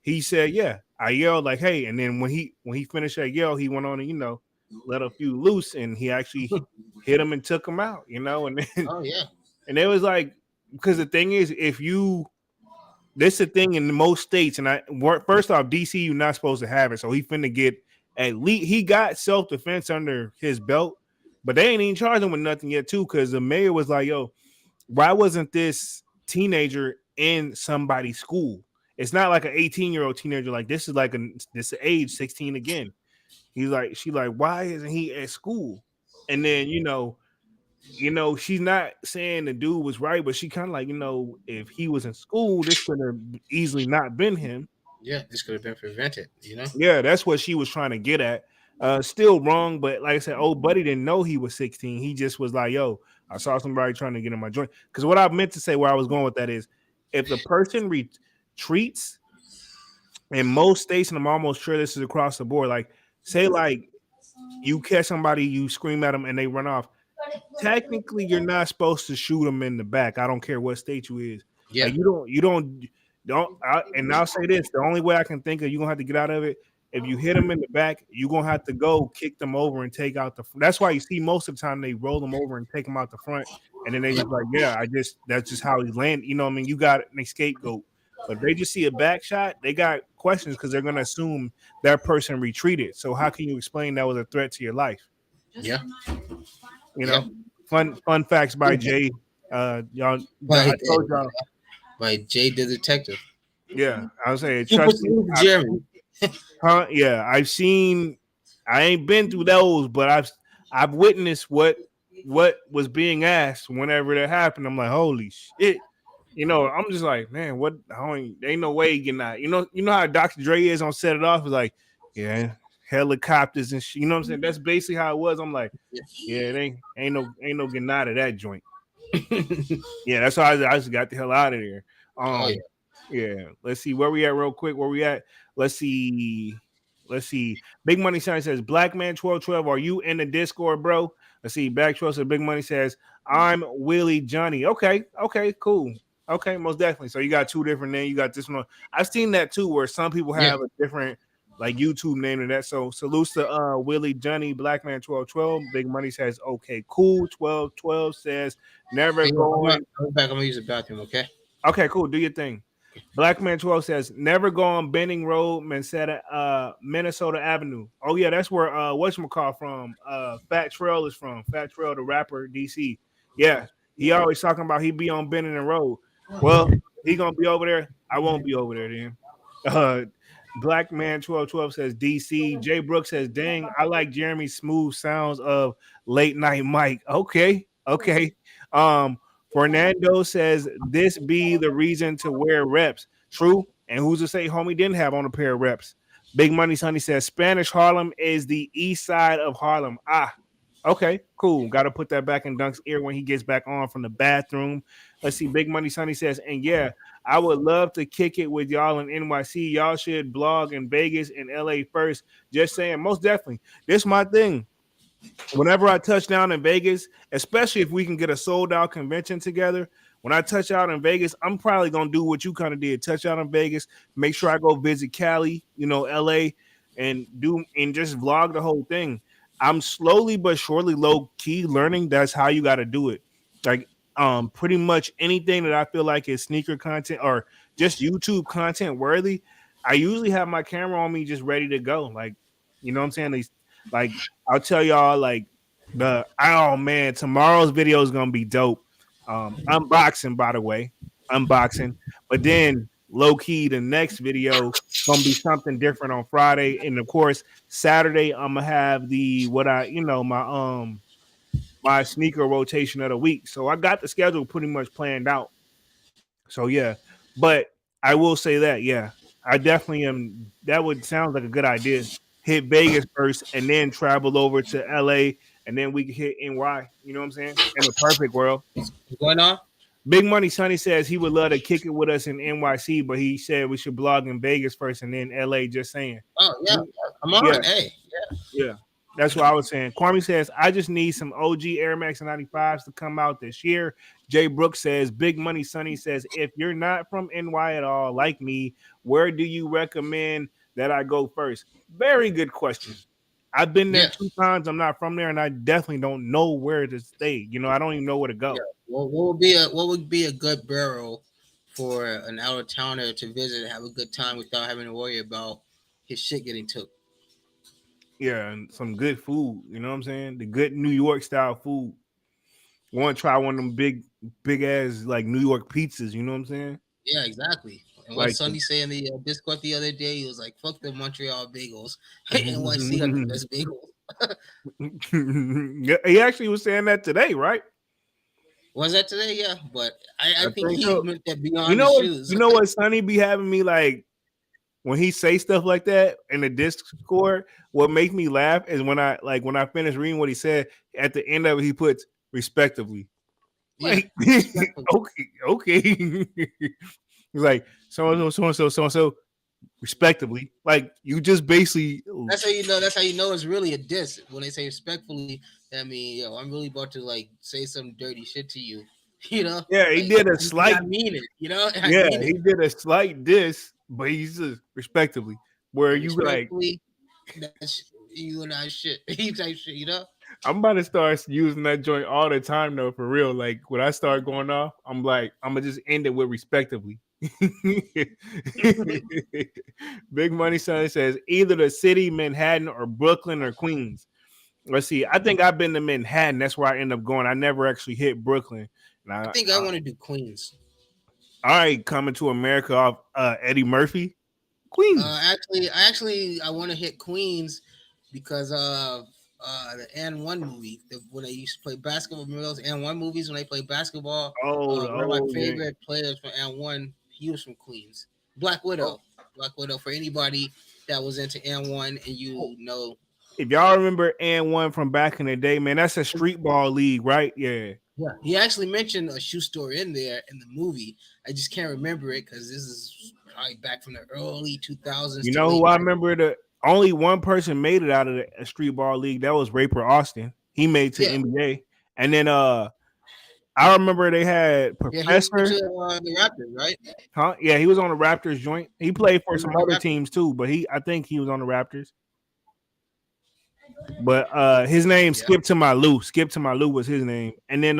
He said, yeah. I yelled like, hey, and then when he finished that yell, he went on and let a few loose, and he actually hit him and took him out, and then and it was like, because the thing is, this is a thing in most states, and first off, DC, you're not supposed to have it, so he finna get at least, he got self-defense under his belt, but they ain't even charged him with nothing yet too, because the mayor was like, yo, why wasn't this teenager in somebody's school? It's not like an 18-year-old teenager. Like, this is like this age 16 again. She's like, why isn't he at school? And then she's not saying the dude was right, but she kind of like, if he was in school, this could have easily not been him. Yeah, this could have been prevented. Yeah, that's what she was trying to get at. Still wrong, but like I said, old buddy didn't know he was 16. He just was like, yo, I saw somebody trying to get in my joint. Because what I meant to say, where I was going with that is, if the person retreats in most states, and I'm almost sure this is across the board, like, say like you catch somebody, you scream at them and they run off, technically you're not supposed to shoot them in the back. I don't care what state you is. Yeah, like, and I'll say this, the only way I can think of you're gonna have to get out of it, if you hit them in the back, you're gonna have to go kick them over and take out that's why you see most of the time they roll them over and take them out the front, and then they just like, yeah, that's just how he landed. You got an scapegoat. But if they just see a back shot, they got questions, because they're gonna assume that person retreated. So how can you explain that was a threat to your life? Yeah. Fun facts by Jay. Y'all, I told y'all. By Jay the Detective. Yeah, I was saying, trust me. Jeremy. Yeah, I ain't been through those, but I've witnessed what was being asked whenever that happened. I'm like, holy shit. I'm just like, man, ain't no way getting out. You know how Dr. Dre is on Set It Off? It's like, yeah, helicopters and shit. You know what I'm saying? That's basically how it was. I'm like, yeah, it ain't no getting out of that joint. Yeah, that's why I just got the hell out of there. Yeah. Let's see where we at real quick. Where we at? Let's see. Big Money Sign says, Black Man 1212, are you in the Discord, bro? Let's see. Back 12 says, Big Money says, I'm Willie Johnny. Okay, cool. Okay, most definitely. So you got two different names. You got this one. I've seen that too, where some people have a different like YouTube name and that. So salutes to Willie Johnny, Black Man 1212. Big Money says, okay, cool. 1212 says, never going. I'm back. I'm gonna use the bathroom. Okay. Okay, cool. Do your thing. Black Man 12 says, never go on Benning Road, Minnesota Avenue. Oh, yeah, that's where whatchamacall from. Fat Trail is from. Fat Trail, the rapper, DC. Yeah. He always talking about he be on Benning Road. Well, he gonna be over there. I won't be over there then. Uh Black Man 1212 says DC. Jay Brooks says, dang, I like Jeremy's smooth sounds of late night Mike. Okay, okay. Fernando says this be the reason to wear reps. True. And who's to say homie didn't have on a pair of reps? Big Money Sonny says Spanish Harlem is the east side of Harlem. Ah, okay, cool. Got to put that back in Dunk's ear when he gets back on from the bathroom. Let's see. Big Money Sonny says, and yeah, I would love to kick it with y'all in NYC. Y'all should blog in Vegas and LA first. Just saying, most definitely. This is my thing. Whenever I touch down in Vegas, especially if we can get a sold out convention together, when I touch out in Vegas, I'm probably gonna do what you kind of did. Touch out in Vegas, make sure I go visit Cali, LA, and just vlog the whole thing. I'm slowly but surely low key learning that's how you got to do it. Like pretty much anything that I feel like is sneaker content or just YouTube content worthy, I usually have my camera on me just ready to go. Like, you know what I'm saying? Like I'll tell y'all like tomorrow's video is gonna be dope. Unboxing, by the way. Unboxing. But then low key, the next video gonna be something different on Friday. And of course, Saturday, I'm gonna have my sneaker rotation of the week. So I got the schedule pretty much planned out. So yeah. But I will say that, yeah, I definitely am. That would sound like a good idea. Hit Vegas first and then travel over to LA and then we can hit NY. You know what I'm saying? In the perfect world. What's going on? Big Money Sonny says he would love to kick it with us in NYC, but he said we should blog in Vegas first and then LA. Just saying. Oh yeah, I'm on. Yeah. Hey, yeah. That's what I was saying. Kwame says I just need some OG Air Max 95s to come out this year. Jay Brooks says Big Money Sonny says if you're not from NY at all, like me, where do you recommend that I go first? Very good question. I've been there 2 times. I'm not from there, and I definitely don't know where to stay. I don't even know where to go. Yeah. Well, what would be a good borough for an out of towner to visit and have a good time without having to worry about his shit getting took? Yeah, and some good food. You know what I'm saying? The good New York style food. Want to try one of them big ass like New York pizzas? You know what I'm saying? Yeah, exactly. And what Sonny said in the Discord the other day, he was like, "Fuck the Montreal bagels. NYC got the best bagels." He actually was saying that today, right? Was that today? Yeah, but I think he meant that beyond shoes. You know what Sonny be having me like when he say stuff like that in the Discord. What makes me laugh is when I finish reading what he said at the end of it, he puts respectively. Yeah, like, okay. He's like so respectively. Like you just basically. That's how you know. That's how you know it's really a diss. When they say respectfully, I mean, I'm really about to like say some dirty shit to you. Yeah, he did a slight. I mean it. He did a slight diss, but he's just respectively. Where you like, you and I shit. He type shit. I'm about to start using that joint all the time though, for real. Like when I start going off, I'm like, I'm gonna just end it with respectively. Big Money Sonny says either the city, Manhattan, or Brooklyn or Queens. Let's see. I think I've been to Manhattan. That's where I end up going. I never actually hit Brooklyn. I think I want to do Queens. All right, Coming to America off Eddie Murphy. Queens. I want to hit Queens because the N1 movie. When they used to play basketball, remember those N1 movies when they play basketball? One of my favorite players from N1. He was from Queens. Black Widow. Black Widow for anybody that was into N1 and If y'all remember N1 from back in the day, man, that's a street ball league, right? Yeah. Yeah. He actually mentioned a shoe store in there in the movie. I just can't remember it because this is probably back from the early 2000s. You know who I remember? Only one person made it out of the street ball league. That was Raper Austin. He made it to NBA. And then I remember they had Professor. He was the Raptors, right? Huh? Yeah, he was on the Raptors joint. He played for some other teams too, but I think he was on the Raptors. But his name Skip to My Lou. Skip to My Lou was his name. And then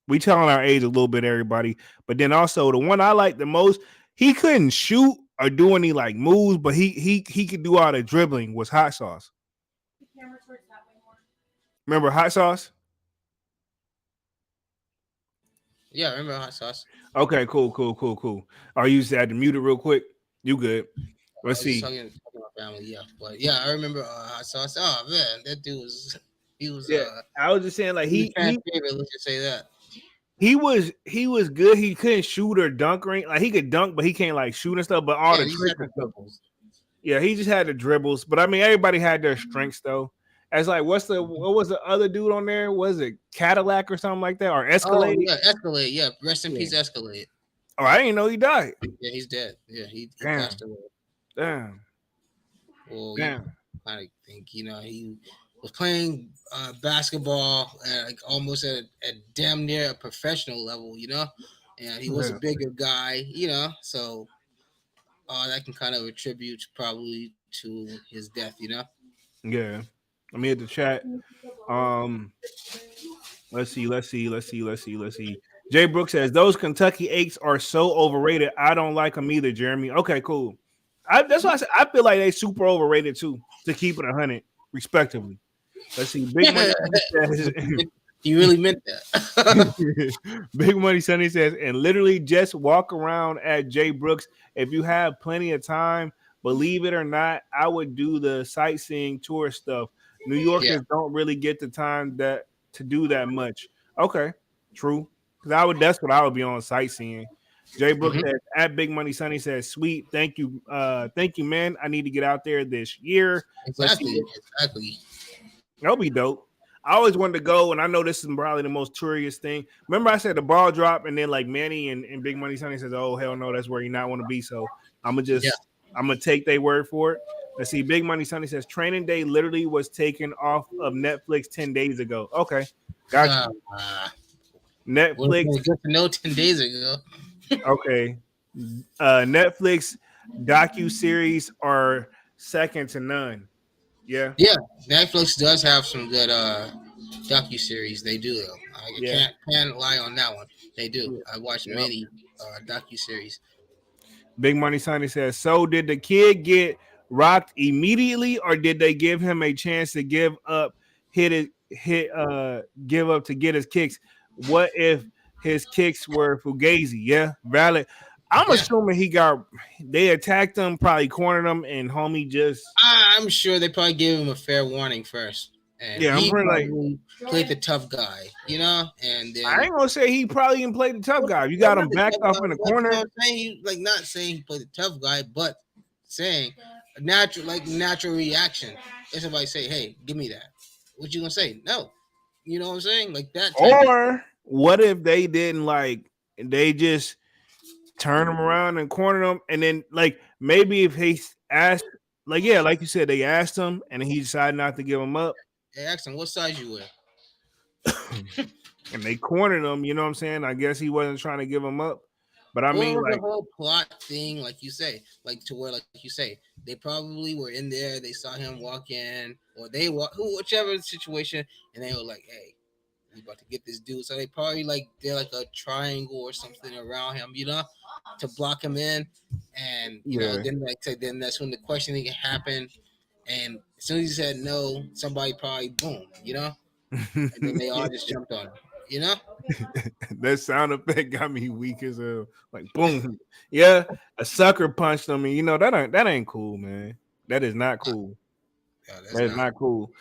we telling our age a little bit, everybody. But then also the one I like the most, he couldn't shoot or do any like moves, but he could do all the dribbling. Was Hot Sauce? Remember Hot Sauce? Yeah, I remember hot sauce. Okay, cool. Are you had to mute it real quick? You good? I Let's was just see. talking about family, yeah. But yeah, I remember hot sauce. Oh man, that dude was he was Yeah, I was just saying like he was fan favorite. Let's just say that. he was good. He couldn't shoot or dunk or anything. Like he could dunk, but he can't like shoot and stuff. But all Yeah, the he just tricks had and the stuff. dribbles. Yeah, he just had the dribbles. But I mean, everybody had their strengths though. As like, what was the other dude on there? Was it Cadillac or something like that, or Oh Escalade? yeah, Escalade. Yeah, rest in Yeah. peace, Escalade. Oh, I didn't know he died. Yeah, he's dead. Yeah, he Damn, passed away. damn, Well, you damn. kind of think he was playing basketball at like almost at damn near a professional level, and he was a Yeah, bigger guy, so that can kind of attribute probably to his death. yeah. Let me hit the chat. Um, let's see. Jay Brooks says those Kentucky Eights are so overrated. I don't like them either, Jeremy. Okay, cool. That's why I said I feel like they super overrated too. To keep it 100, respectively. Let's see. Big Money says. He really meant that. Big Money Sunny says, and literally just walk around at Jay Brooks if you have plenty of time. Believe it or not, I would do the sightseeing tour stuff. New Yeah. Yorkers don't really get the time that to do that much. Okay, true. Because that's what I would be on sightseeing. Jay Brooks Mhm. says at Big Money Sunny says, sweet, thank you, man. I need to get out there this year. Let's see. Exactly. That'll be dope. I always wanted to go, and I know this is probably the most touriest thing. Remember, I said the ball drop, and then like Manny and Big Money Sonny says, "Oh hell no, that's where you not want to be." So Yeah. I'm gonna take their word for it. Let's see. Big Money Sonny says Training Day literally was taken off of Netflix 10 days ago. Okay, gotcha. Netflix. Good to know 10 days ago. Okay, Netflix docu series are second to none. Yeah. Yeah, Netflix does have some good docu series. They do. I Yeah. can't lie on that one. They do. I watched Yep. many docu series. Big Money Sonny says, so did the kid get rocked immediately, or did they give him a chance to give up, give up to get his kicks? What if his kicks were fugazi? Yeah, valid. I'm Yeah. assuming they attacked him, probably cornered him, and homie just. I'm sure they probably gave him a fair warning first, and Yeah, I'm he pretty probably played the tough guy, and then I ain't gonna say he probably didn't play the tough guy. You got him backed off in the corner. I'm saying not saying he played the tough guy, but saying a natural reaction. If somebody say, "Hey, give me that," what you gonna say? No, you know what I'm saying? Like that. Or what if they didn't they just turn him around and corner him, and then maybe if he asked, like you said, they asked him and he decided not to give him up. They asked him, "What size you wear?" And they cornered him. You know what I'm saying? I guess he wasn't trying to give him up. But I mean, the whole plot thing, like you say, to where, like you say, they probably were in there, they saw him walk in, or whichever situation, and they were like, "Hey, we about to get this dude." So they probably did like a triangle or something around him, to block him in, and then that's when the questioning happened, and as soon as he said no, somebody probably boom, and then they all just jumped on him, That sound effect got me weak as a boom. Yeah, a sucker punched him, and that ain't cool, man. That is not cool. Yeah, that is not cool.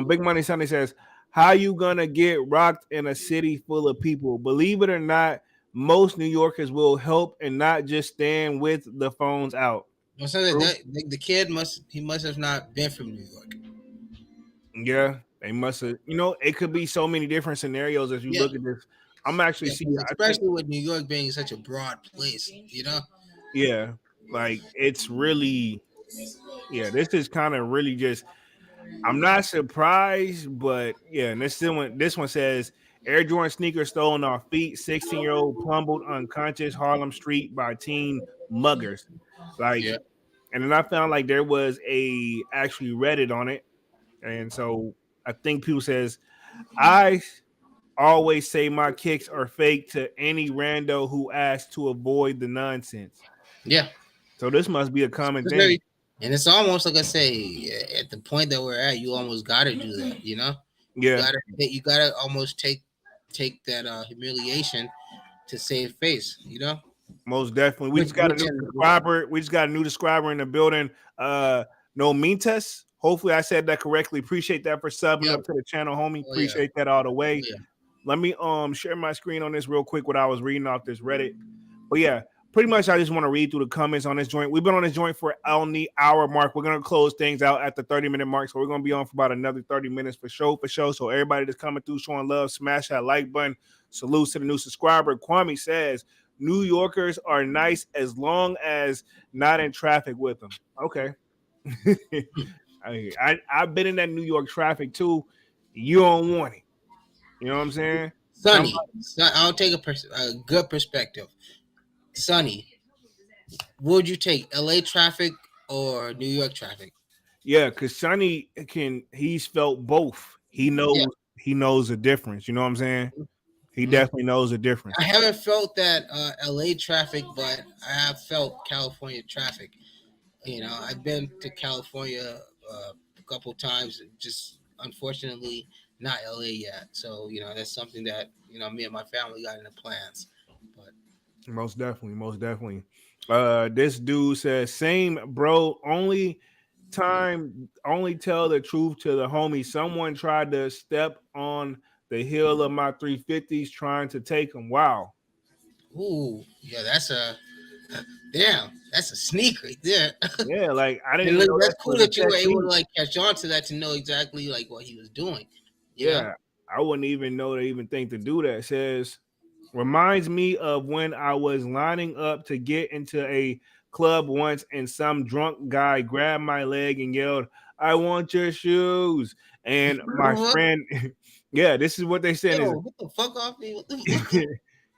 Big Money Sunday says, how you gonna get rocked in a city full of people? Believe it or not, most New Yorkers will help and not just stand with the phones out. So the kid must have not been from New York. Yeah, they must have. It could be so many different scenarios as you look at this. I'm actually seeing, especially with New York being such a broad place, Yeah, it's really, this is kind of really just. I'm not surprised, but yeah. And this one says Air Jordan sneakers stolen off feet. 16-year-old plumbled unconscious Harlem Street by teen muggers. And then I found there was actually Reddit on it. And so I think people says, I always say my kicks are fake to any rando who asks to avoid the nonsense. Yeah. So this must be a common It's thing. very, and it's almost like I say, at the point that we're at, you almost gotta do that. You know, Yeah, you gotta almost take that humiliation to save face. You know, most definitely. We which just got a which new and subscriber. We just got a new subscriber in the building. No Mintas. Hopefully I said that correctly. Appreciate that for subbing yep. up to the channel, homie. Oh yeah. Appreciate that all the Oh way. yeah. Let me share my screen on this real quick. What I was reading off this Reddit. But yeah, pretty much I just want to read through the comments on this joint. We've been on this joint for on the hour mark. We're gonna close things out at the 30-minute mark. So we're gonna be on for about another 30 minutes for show. So everybody that's coming through showing love, smash that like button. Salutes to the new subscriber. Kwame says New Yorkers are nice as long as not in traffic with them. Okay. I've been in that New York traffic too. You don't want it. You know what I'm saying? Somebody, Sonny, I'll take a good perspective. Sonny, would you take LA traffic or New York traffic? yeah, because Sonny he's felt both. Yeah. He knows the difference. You know what I'm saying? He Mhm. definitely knows the difference. I haven't felt that LA traffic, but I have felt California traffic. You know, I've been to California a couple times, just unfortunately not LA yet. So, you know, that's something that, me and my family got into plans. But Most definitely, most definitely. This dude says, same bro, only tell the truth to the homie. Someone tried to step on the heel of my 350s trying to take him. Wow. ooh, yeah, damn, that's a sneak right there. Yeah, like I didn't And even look, know that's that cool was a that you were able to technique. like catch on to that to know exactly like what he was doing. You know? Yeah, I wouldn't even know to even think to do that. It says reminds me of when I was lining up to get into a club once and some drunk guy grabbed my leg and yelled, "I want your shoes." And my friend, yeah, this is what they said is Yo, get the fuck off me! What the?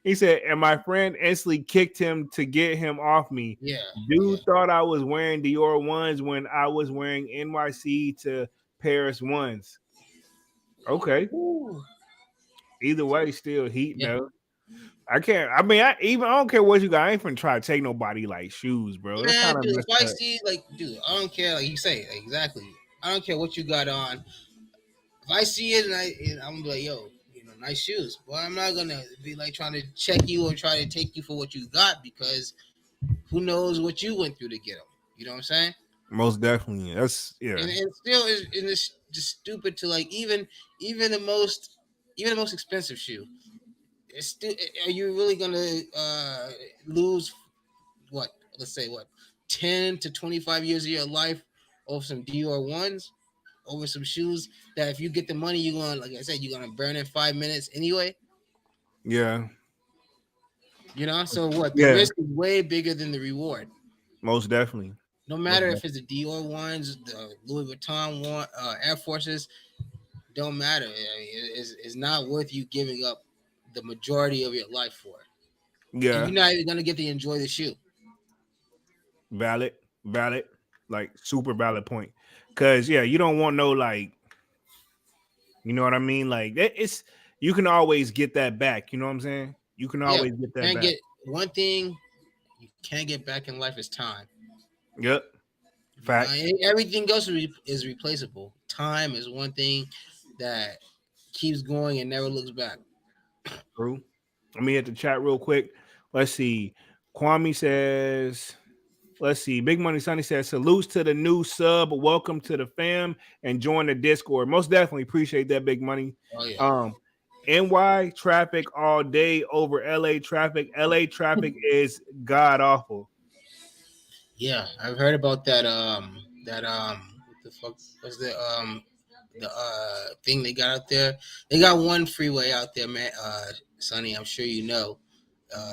he said, and my friend instantly kicked him to get him off me. Yeah, yeah. Dude thought I was wearing Dior ones when I was wearing NYC to Paris ones. Okay. Ooh. Either way, still heat Yeah. no. I can't. I mean, I don't care what you got. I ain't finna try to take nobody like shoes, bro. That's Man, kind of dude, if messed I up. see like, dude, I don't care. Like you say, exactly. I don't care what you got on. If I see it I'm gonna be like, yo, nice shoes. Well, I'm not gonna be like trying to check you or try to take you for what you got because who knows what you went through to get them. You know what I'm saying? Most definitely. That's yeah. And still, it's just stupid to like even the most even the most expensive shoe. It's still, are you really gonna lose what? Let's say what 10 to 25 years of your life over some Dior ones, over some shoes that if you get the money, you're gonna, like I said, you're gonna burn in 5 minutes anyway. Yeah. You know, so what? The Yeah. risk is way bigger than the reward. Most definitely. No Most matter definitely. if it's the Dior ones, the Louis Vuitton one, Air Forces, don't matter. I mean, it's not worth you giving up the majority of your life for it. And Yeah. you're not even gonna get to enjoy the shoe. Valid. Valid. Like super valid point. Cause yeah, you don't want no like, you know what I mean? Like it's you can always get that back. You know what I'm saying? You can Yeah, always get you that can't back. get one thing you can't get back in life is time. Yep. Facts. Everything else is replaceable. Time is one thing that keeps going and never looks back. True. Let me hit the chat real quick. Let's see. Kwame says, let's see. Big Money Sonny says, salutes to the new sub. Welcome to the fam and join the Discord. Most definitely appreciate that, Big Money. Oh yeah. Um, NY traffic all day over LA traffic. LA traffic is god awful. Yeah, I've heard about that. What the fuck was the thing they got out there? They got one freeway out there, man. Sonny, I'm sure you know.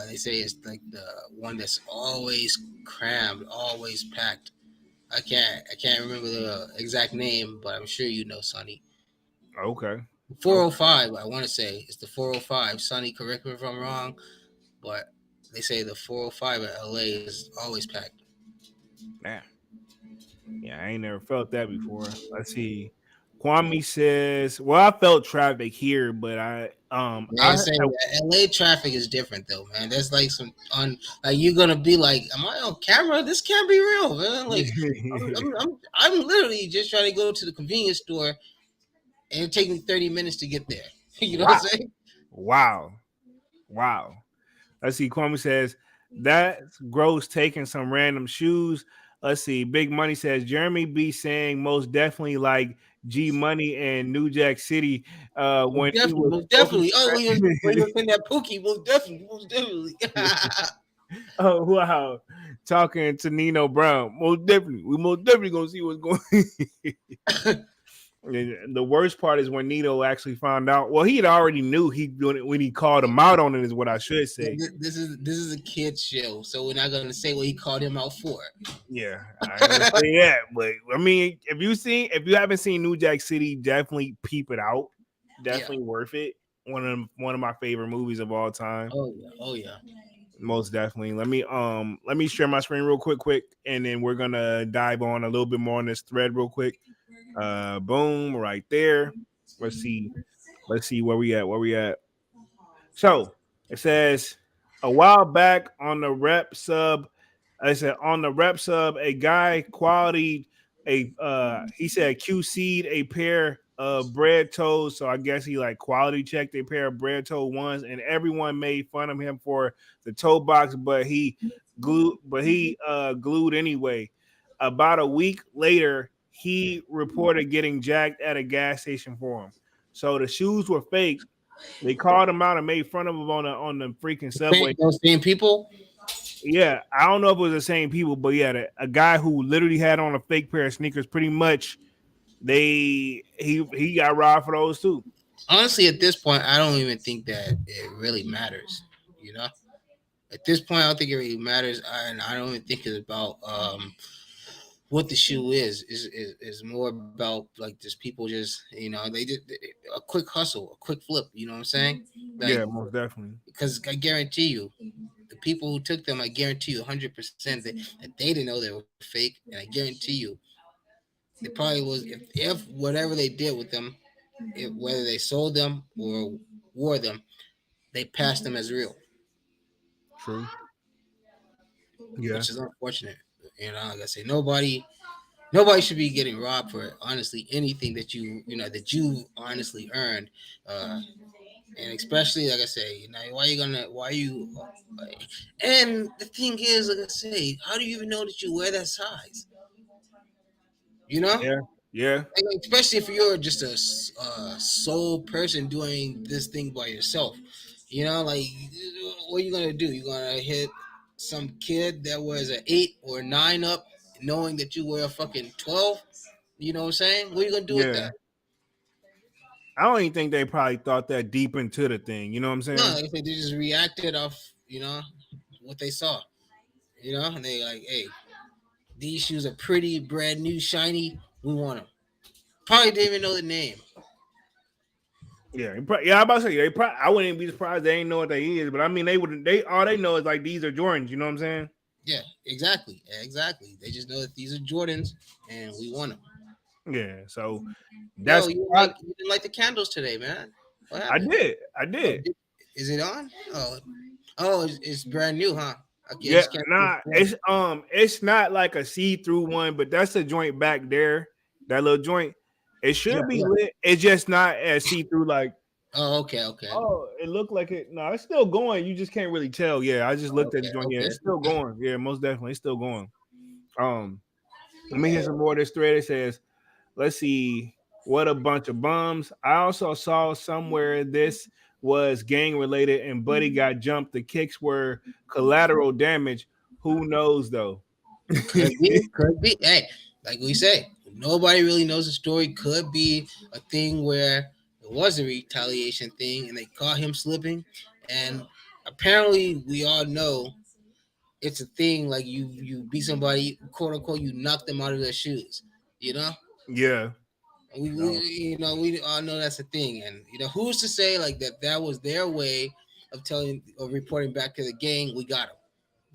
They say it's like the one that's always crammed, always packed. I can't remember the exact name, but I'm sure you know, Sonny. Okay. 405, I want to say it's the 405. Sonny, correct me if I'm wrong, but they say the 405 at LA is always packed. Nah. Yeah, I ain't never felt that before. Let's see. Kwame says, "Well, I felt traffic here, but Yeah, say LA traffic is different though, man. There's like some like you're gonna be like, am I on camera? This can't be real, man. Like I'm literally just trying to go to the convenience store, and it takes me 30 minutes to get there. You know what I'm saying? Wow. Let's see. Kwame says that's gross. Taking some random shoes. Let's see. Big Money says Jeremy B saying most definitely like G Money and New Jack City. When most definitely. Oh, when you was in that Pookie, most definitely. Oh wow, talking to Nino Brown. Most definitely gonna see what's going. And the worst part is when Nino actually found out. Well, he had already knew when he called him out on it. Is what I should say. This is a kid's show, so we're not gonna say what he called him out for. Yeah, I ain't gonna say that, but I mean, if you haven't seen New Jack City, definitely peep it out. Definitely worth it. One of my favorite movies of all time. Oh yeah. Most definitely. Let me share my screen real quick, and then we're gonna dive on a little bit more on this thread real quick. Boom, right there. Let's see where we at. So it says a while back on the rep sub. I said on the rep sub, a guy quality he said QC'd a pair of bread toes. So I guess he like quality checked a pair of bread toe ones, and everyone made fun of him for the toe box, but he glued anyway. About a week later, he reported getting jacked at a gas station for him. So the shoes were fake. They called him out and made fun of him on the freaking subway. Those same people. Yeah, I don't know if it was the same people, but yeah, a guy who literally had on a fake pair of sneakers. Pretty much, he got robbed for those too. Honestly, at this point, I don't even think that it really matters. You know, at this point, I don't think it really matters, and I don't even think it's about what the shoe is more about like just people just they did a quick hustle, a quick flip. You know what I'm saying? Like, Yeah, most definitely. Because I guarantee you, the people who took them, I guarantee you 100% that they didn't know they were fake, and I guarantee you, they probably was if whatever they did with them, whether they sold them or wore them, they passed them as real. True. Yeah. Which is unfortunate. Like I say, nobody should be getting robbed for honestly anything that that you honestly earned. And especially like I say, and the thing is, like I say, how do you even know that you wear that size? Yeah. Like, especially if you're just a sole person doing this thing by yourself. Like what are you gonna do? You're gonna hit some kid that was an 8 or 9 up, knowing that you were a fucking 12. You know what I'm saying? What are you gonna do with that? I don't even think they probably thought that deep into the thing. You know what I'm saying? No, they just reacted off, what they saw. And they like, hey, these shoes are pretty, brand new, shiny. We want them. Probably didn't even know the name. Yeah, I'm about to say I wouldn't even be surprised they ain't know what they is, but I mean they all they know is like these are Jordans. You know what I'm saying? Yeah, exactly. They just know that these are Jordans and we want them. Yeah, so that's you didn't like the candles today, man. What happened? I did. Is it on? Oh, it's brand new, huh? Okay, it's not like a see-through one, but that's a joint back there. That little joint, it should be lit. It's just not as see-through like. Oh, okay. Oh, it looked like it. No, it's still going. You just can't really tell. Yeah, I just looked at the joint. Yeah, it's still going. Yeah, most definitely, it's still going. Let me hear some more of this thread. It says, let's see, what a bunch of bums. I also saw somewhere this was gang related and Buddy got jumped. The kicks were collateral damage. Who knows though? Could be. Hey, like we say, nobody really knows the story. Could be a thing where it was a retaliation thing and they caught him slipping. And apparently we all know it's a thing like you beat somebody, quote unquote, you knock them out of their shoes, Yeah. We all know that's a thing. And who's to say like that was their way of reporting back to the gang, we got him.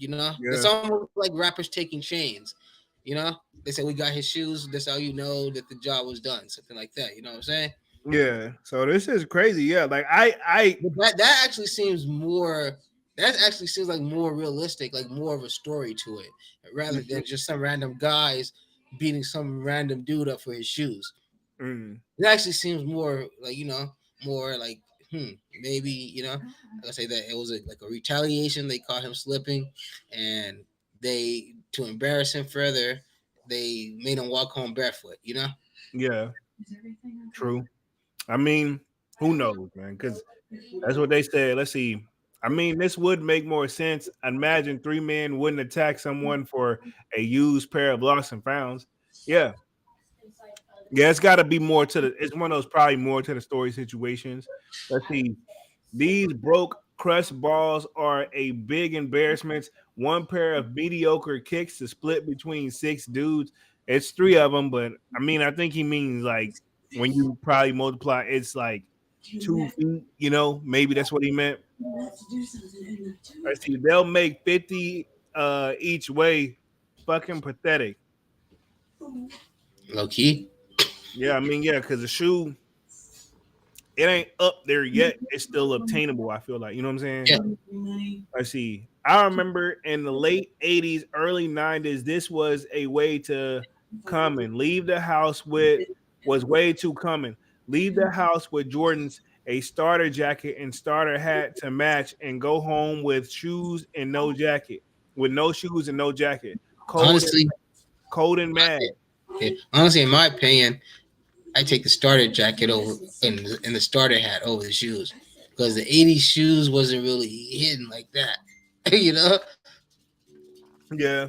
It's almost like rappers taking chains. You know, they said we got his shoes. That's how you know that the job was done. Something like that. You know what I'm saying? Yeah. So this is crazy. Yeah. Like I But that actually seems more. That actually seems like more realistic, like more of a story to it, rather than just some random guys beating some random dude up for his shoes. mm, It actually seems more like more like maybe I say that it was like a retaliation. They caught him slipping, and they to embarrass him further, they made him walk home barefoot. yeah, true. I mean, who knows, man? Because that's what they said. Let's see. I mean, this would make more sense. Imagine three men wouldn't attack someone for a used pair of lost and founds. Yeah. Yeah, it's got to be more to the. It's one of those probably more to the story situations. Let's see. These broke crushed balls are a big embarrassment. One pair of mediocre kicks to split between six dudes. It's three of them, but I mean, I think he means like when you probably multiply, it's like 2 feet. Maybe that's what he meant. I see. They'll make 50 each way. Fucking pathetic. Low key. Yeah, I mean, yeah, because the shoe it ain't up there yet. It's still obtainable. I feel like you know what I'm saying. Yeah. I see. I remember in the late 80s, early 90s, this was a way to come and leave the house with was way too common. Leave the house with Jordans, a starter jacket and starter hat to match, and go home with shoes and no jacket. With no shoes and no jacket. Honestly, Cold and mad. honestly, in my opinion, I take the starter jacket over and the starter hat over the shoes because the '80s shoes wasn't really hidden like that. you know, Yeah.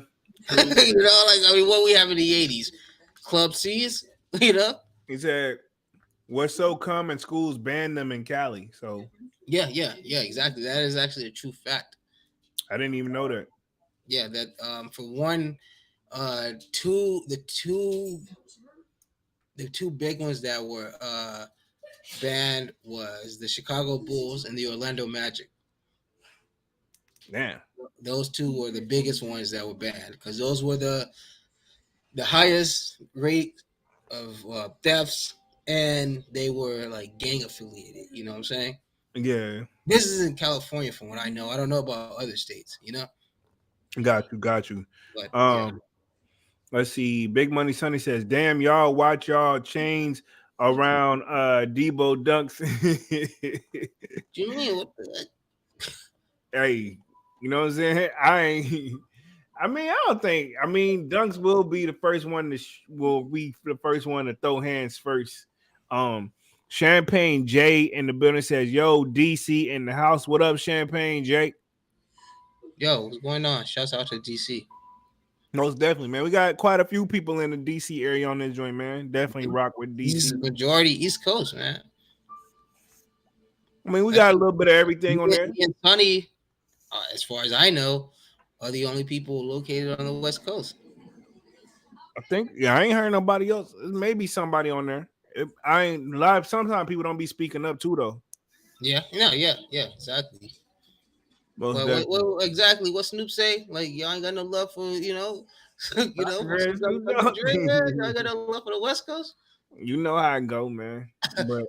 like I mean, what we have in the '80s, Club C's. He said, "What's so common? Schools banned them in Cali." So Yeah, exactly. That is actually a true fact. I didn't even know that. Yeah, that for one, two the two big ones that were banned was the Chicago Bulls and the Orlando Magic. Damn. Those two were the biggest ones that were banned because those were the highest rate of thefts, and they were like gang affiliated. You know what I'm saying? Yeah. This is in California, from what I know. I don't know about other states. Got you. But yeah. Um, let's see. Big Money Sonny says, "Damn, y'all watch y'all chains around Debo dunks." Do you mean what the Hey, you know what I'm saying? I ain't. I mean, I don't think. I mean, Dunks will be the first one to will be the first one to throw hands first. Champagne Jay in the building says, "Yo, DC in the house. What up, Champagne Jay?" Yo, what's going on? Shouts out to DC. Most definitely, man. We got quite a few people in the DC area on this joint, man. Definitely rock with This is DC. majority East Coast, man. I mean, we got a little bit of everything on there. Me and Sonny, as far as I know, are the only people located on the West Coast. I think, yeah, I ain't heard nobody else. Maybe somebody on there. I ain't live. Sometimes people don't be speaking up too, though. Yeah, exactly. Most What exactly? What Snoop say? Like y'all ain't got no love for definitely. y'all got no love for the West Coast. You know how I go, man. But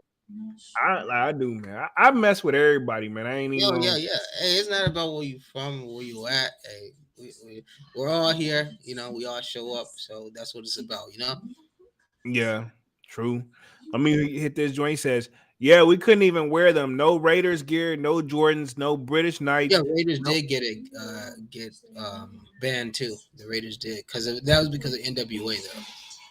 I do, man. I mess with everybody, man. I ain't even. Yeah. Hey, it's not about where you from, where you at. Hey, we're all here. We all show up, so that's what it's about. Yeah, true. Let me hit this joint. Says, yeah, we couldn't even wear them. No Raiders gear, no Jordans, no British Knights. Yeah, Raiders did get banned too. The Raiders did that was because of NWA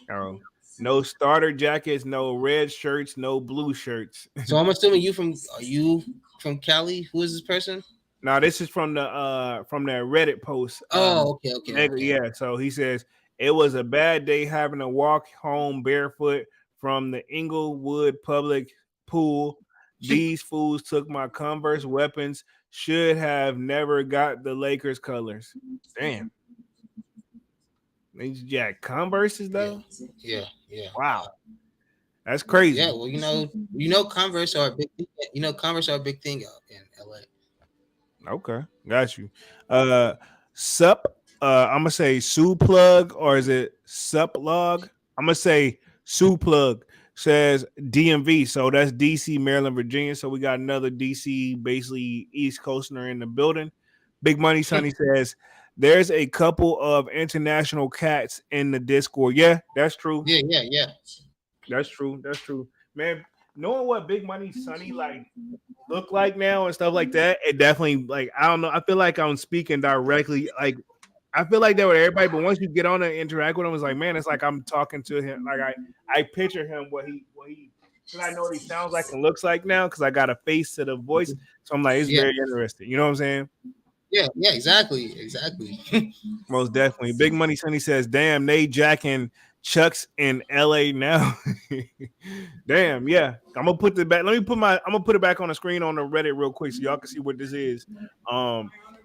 though. Oh, no starter jackets, no red shirts, no blue shirts. So I'm assuming are you from Cali? Who is this person? Now this is from the Reddit post. Oh, okay. Yeah, so he says it was a bad day having to walk home barefoot from the Inglewood public pool. These fools took my Converse weapons. Should have never got the Lakers colors. Damn. They jack Converses though. Yeah. Wow, that's crazy. Yeah, well, Converse are a big thing. Converse are a big thing out in LA. Okay, got you. Sup I'm gonna say Sue Plug or is it Sup Log? I'm gonna say Sue Plug says DMV, so that's DC, Maryland, Virginia. So we got another DC, basically East Coaster in the building. Big Money Sonny says there's a couple of international cats in the Discord. Yeah, that's true. Yeah. That's true. That's true, man. Knowing what Big Money Sonny like look like now and stuff like that, it definitely like I don't know. I feel like I'm speaking directly like I feel like that with everybody, but once you get on and interact with him, it's like, man, it's like I'm talking to him. Like I picture him what he because I know what he sounds like and looks like now because I got a face to the voice. So I'm like, it's very interesting. You know what I'm saying? Yeah, exactly. Most definitely. Big Money Sonny says, damn, they jacking Chucks in LA now. Damn, yeah. I'm gonna put it back. I'm gonna put it back on the screen on the Reddit real quick so y'all can see what this is.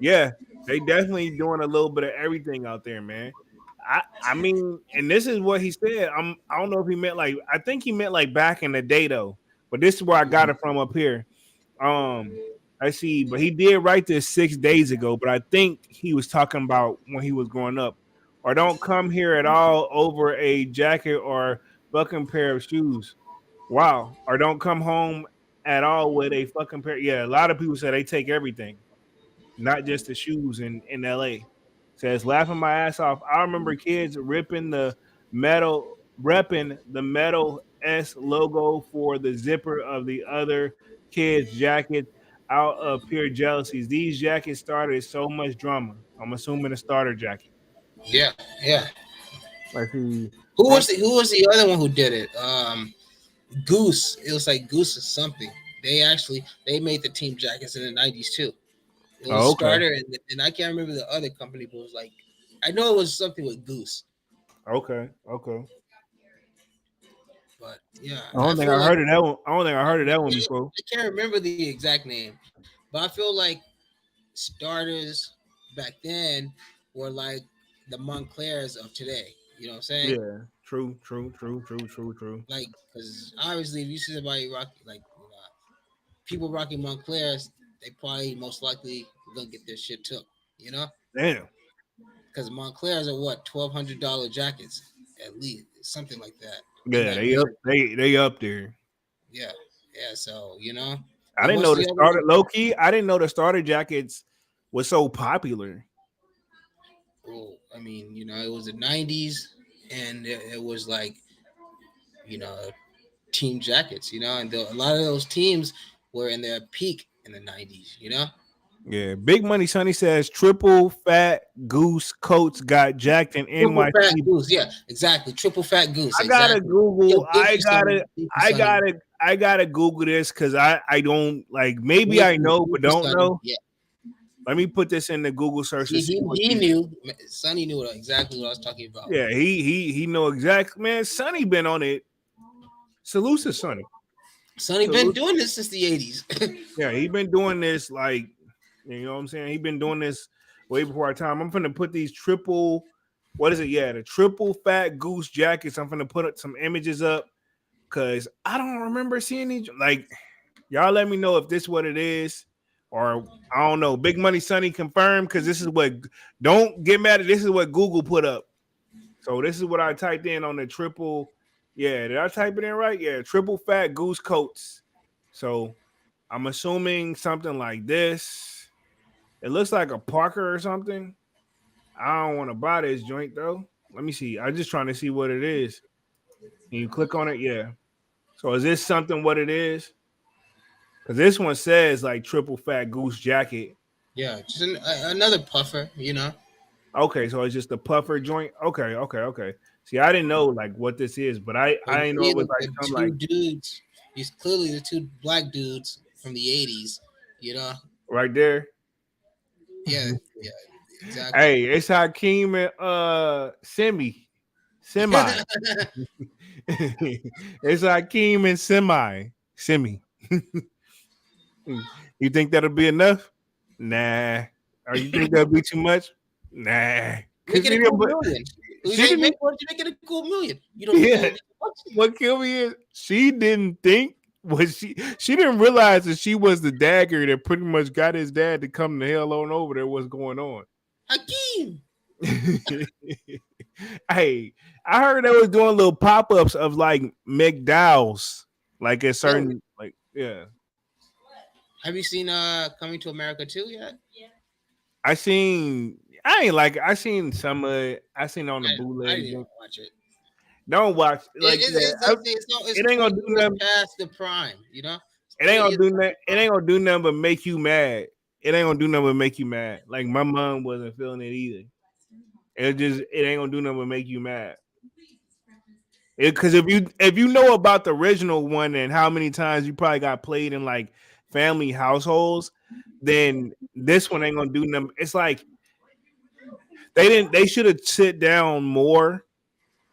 Yeah, they definitely doing a little bit of everything out there, man. I mean, and this is what he said. I don't know if he meant like I think he meant like back in the day though, but this is where I got it from up here. I see, but he did write this 6 days ago, but I think he was talking about when he was growing up. Or don't come here at all over a jacket or fucking pair of shoes. Wow. Or don't come home at all with a fucking pair. Yeah, a lot of people say they take everything, not just the shoes in LA. Says laughing my ass off. I remember kids repping the metal S logo for the zipper of the other kids' jackets out of pure jealousies. These jackets started so much drama. I'm assuming a starter jacket. Yeah. I see. Who was the other one who did it? Goose. It was like Goose or something. They made the team jackets in the 90s too. It was Starter and I can't remember the other company, but it was like I know it was something with Goose. Okay. But yeah, I don't think I heard of that one. I don't think I heard of that one before. I can't remember the exact name, but I feel like Starters back then were like the Montclairs of today. You know what I'm saying? Yeah. True. Like, because obviously, if you see somebody people rocking Montclairs, they probably most likely gonna get their shit took. You know? Damn. Because Montclairs are what $1,200 jackets at least, something like that. Yeah, they up there. Yeah. So you know, I didn't know the starter low key. I didn't know the starter jackets was so popular. Well, I mean, you know, it was the 90s, and it was like, you know, team jackets, you know, and a lot of those teams were in their peak in the 90s, you know. Yeah, Big Money Sonny says triple fat goose coats got jacked in NYC. Fat goose, yeah, exactly. Triple fat goose. I gotta Google. I gotta Google this because I don't like. Maybe I know, but don't know. Yeah. Let me put this in the Google search. He knew. Sonny knew exactly what I was talking about. Yeah, he know exactly. Man, Sonny been on it. Salute to Sonny. Sonny been doing this since the 80s. Yeah, he been doing this like. You know what I'm saying? He been doing this way before our time. I'm finna put these triple, what is it? Yeah, the triple fat goose jackets. I'm finna put some images up because I don't remember seeing these. Like, y'all let me know if this is what it is, or I don't know. Big Money Sonny confirmed because this is what. Don't get mad at this is what Google put up. So this is what I typed in on the triple. Yeah, did I type it in right? Yeah, triple fat goose coats. So I'm assuming something like this. It looks like a Parker or something. I don't want to buy this joint though. Let me see. I'm just trying to see what it is. Can you click on it? Yeah. So is this something what it is? Because this one says like triple fat goose jacket. Yeah, just another puffer, you know. Okay, so it's just a puffer joint. Okay. See, I didn't know like what this is, but I didn't know it was like some like dudes. He's clearly the two black dudes from the 80s, you know. Right there. Yeah, exactly. Hey, it's Hakeem and Semi. It's Hakeem and Semi. You think that'll be enough? Nah. Or you think that'll be too much? Nah. Make it a cool million. Make it a cool million. You don't. Yeah. What killed me is she didn't think. She didn't realize that she was the dagger that pretty much got his dad to come the hell on over there. What's going on? Hakeem. Hey, I heard they was doing little pop-ups of like McDowell's, like a certain like yeah. Have you seen Coming to America too yet? I seen some of it. I seen it on the I bootleg. didn't watch it. Don't watch like It's it ain't gonna 20 do years nothing. past the prime, you know? It's It ain't 20 gonna years do past nothing. the It prime. ain't gonna do nothing but make you mad. It ain't gonna do nothing but make you mad. Like my mom wasn't feeling it either. It ain't gonna do nothing but make you mad. Because if you know about the original one and how many times you probably got played in like family households, then this one ain't gonna do nothing. It's like they should have sit down more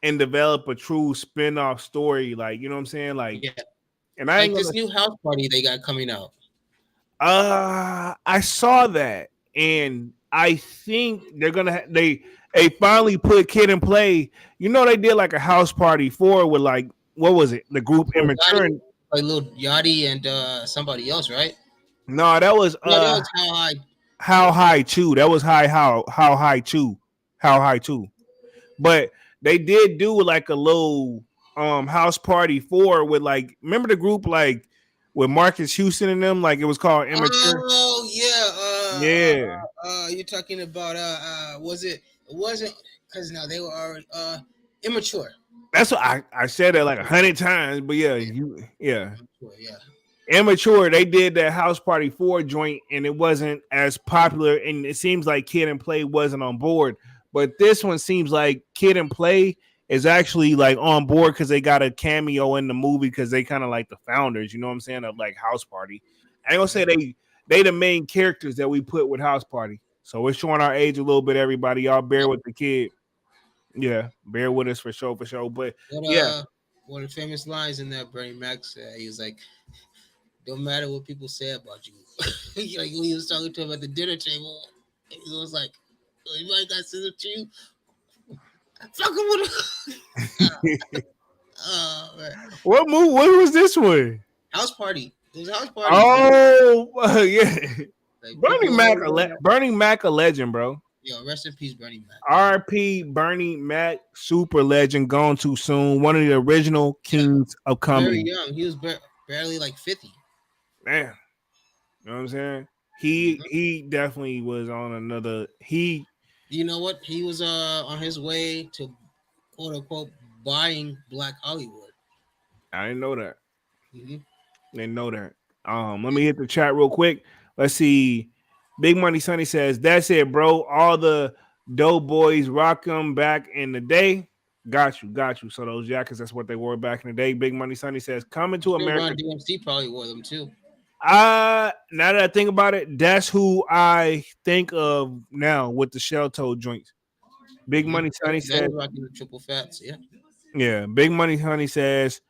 and develop a true spin-off story. Like, you know what I'm saying? Like, Yeah. and I Like ain't this gonna new house party they got coming out. I saw that, and I think they're gonna they finally put Kid and Play. You know, they did like a house party for with like what was it? The group Lil Immature. Yachty, like Lil Yachty and somebody else, right? No, that was No, that was How High. How High Chew. That was How High Chew. How High Chew. But they did do like a little house party for with like remember the group like with Marcus Houston and them, like it was called Immature. Oh Yeah. yeah. You're talking about was it? It wasn't because now they were already immature. That's what I said that like 100 times, but yeah, Immature, yeah. Immature. They did that house party 4 joint, and it wasn't as popular, and it seems like Kid and Play wasn't on board. But this one seems like Kid and Play is actually like on board because they got a cameo in the movie because they kind of like the founders, you know what I'm saying, of like House Party. I ain't gonna say they the main characters that we put with House Party. So we're showing our age a little bit, everybody. Y'all bear with the kid. Yeah, bear with us for sure, for sure. But yeah, One of the famous lines in there, Bernie Mac said, he was like, "Don't matter what people say about you." Like when he was talking to him at the dinner table, he was like, "Anybody got scissors to you? Fuck him with him." Oh man. what movie? What was this one? House party. It was a house party. Oh, yeah. Like, Bernie Mac, a legend, bro. Yo, rest in peace, Bernie Mac. R.P. Bernie Mac, super legend, gone too soon. One of the original kings of comedy. Very young. He was barely like 50. Man, you know what I'm saying? He definitely was on another. You know what? He was on his way to quote unquote buying Black Hollywood. I didn't know that. Mm-hmm. Didn't know that. Let me hit the chat real quick. Let's see. Big Money Sonny says, "That's it, bro. All the dope boys rock them back in the day. Got you. So those jackets, that's what they wore back in the day." Big Money Sonny says, "Coming to America." Ron DMC probably wore them too. Now that I think about it, that's who I think of now with the shell toe joints. Big Money Sonny says, rocking the triple fats, yeah. Yeah, Big Money Sonny says,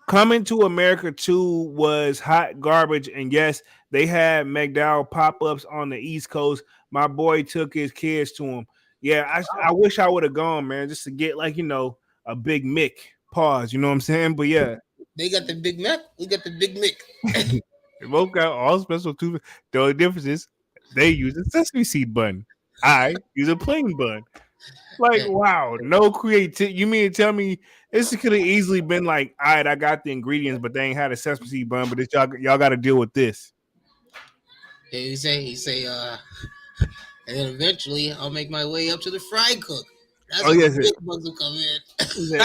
"Coming to America 2 was hot garbage. And yes, they had McDowell pop-ups on the East Coast. My boy took his kids to him. Yeah, I wish I would have gone, man, just to get like, a Big Mick. Pause, you know what I'm saying? But yeah. They got the Big Mac. We got the Big Mick. They both got all special too. The only difference is they use a sesame seed bun. I use a plain bun. Like, wow, no creativity. You mean to tell me this could have easily been like, all right, I got the ingredients, but they ain't had a sesame seed bun, but y'all got to deal with this. He say, and then eventually I'll make my way up to the fry cook. That's when the big bugs will come in.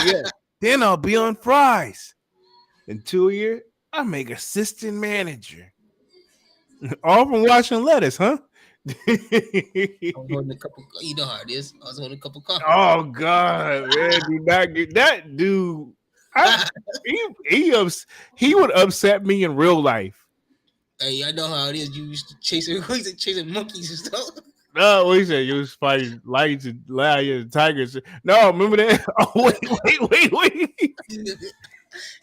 Yeah. Then I'll be on fries. In 2 years, I make assistant manager. All from washing lettuce, huh? I was holding a cup of, you know how it is. I was holding a cup of coffee. Oh God, man, do not get that dude. He would upset me in real life. Hey, I know how it is. You used to chasing monkeys and stuff. No, what he said, you was fighting lions and tigers. No, remember that? Oh, wait.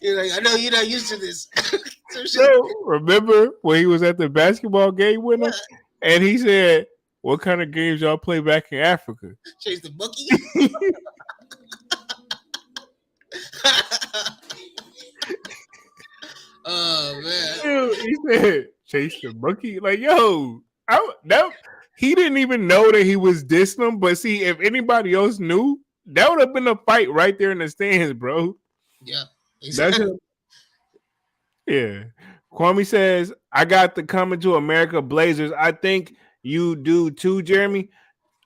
You're like, I know you're not used to this. So, remember when he was at the basketball game with us, and he said, "What kind of games y'all play back in Africa?" Chase the monkey. Oh man! Dude, he said, "Chase the monkey." Like, yo, he didn't even know that he was dissing him. But see, if anybody else knew, that would have been a fight right there in the stands, bro. Yeah, That's exactly. yeah. Kwame says, I got the Coming to America Blazers. I think you do too, Jeremy.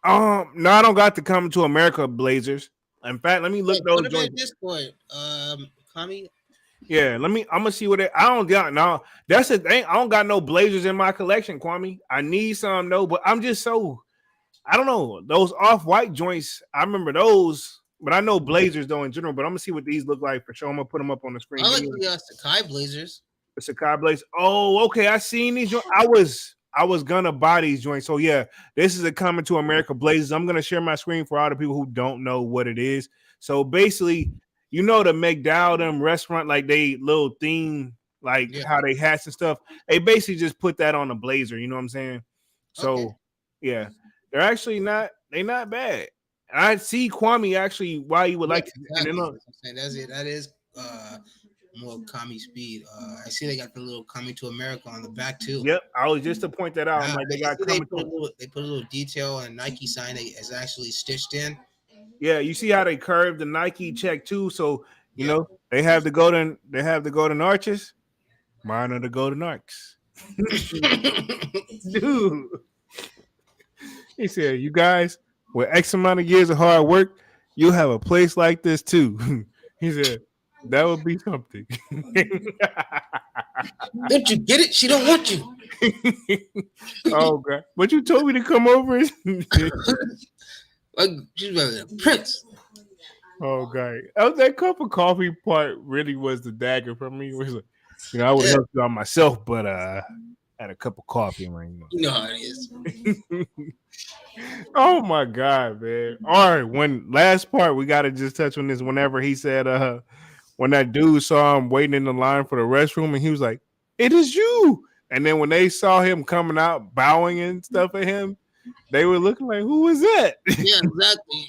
No, I don't got the Coming to America Blazers. In fact, let me look Hey, put those him in joints. Discord. Kami. Yeah, I'm gonna see what I don't got no. That's the thing. I don't got no Blazers in my collection, Kwame. I need some though, but I'm just so I don't know. Those off-white joints, I remember those, but I know Blazers though in general. But I'm gonna see what these look like for sure. I'm gonna put them up on the screen. I like the Sakai Blazers. The Sakai Blaze. Oh, okay. I seen these. I was gonna buy these joints. So yeah, this is a Coming to America Blazers. I'm gonna share my screen for all the people who don't know what it is. So basically, you know the McDonald restaurant, like they little theme, like how they hats and stuff. They basically just put that on the blazer. You know what I'm saying? So yeah, they're actually not. They're not bad. And I see Kwame actually why you would like to. Exactly. That's it. That is more Kami speed. I see they got the little Coming to America on the back too. Yep, I was just to point that out. I'm like, they put a little detail and Nike sign that is actually stitched in. Yeah, you see how they curved the Nike check too. So you know they have the golden arches. Mine are the golden arcs. Dude, he said, "You guys, with X amount of years of hard work, you'll have a place like this too." He said, "That would be something." Don't you get it? She don't want you. Oh God! But you told me to come over. Like she's a prince. Oh God! That cup of coffee part really was the dagger for me. It was like, I would help you out myself, but had a cup of coffee, man. You know how it is. Oh my God, man! All right, when last part we got to just touch on this. Whenever he said, when that dude saw him waiting in the line for the restroom, and he was like, "It is you." And then when they saw him coming out, bowing and stuff at him, they were looking like, "Who was that?" Yeah, exactly.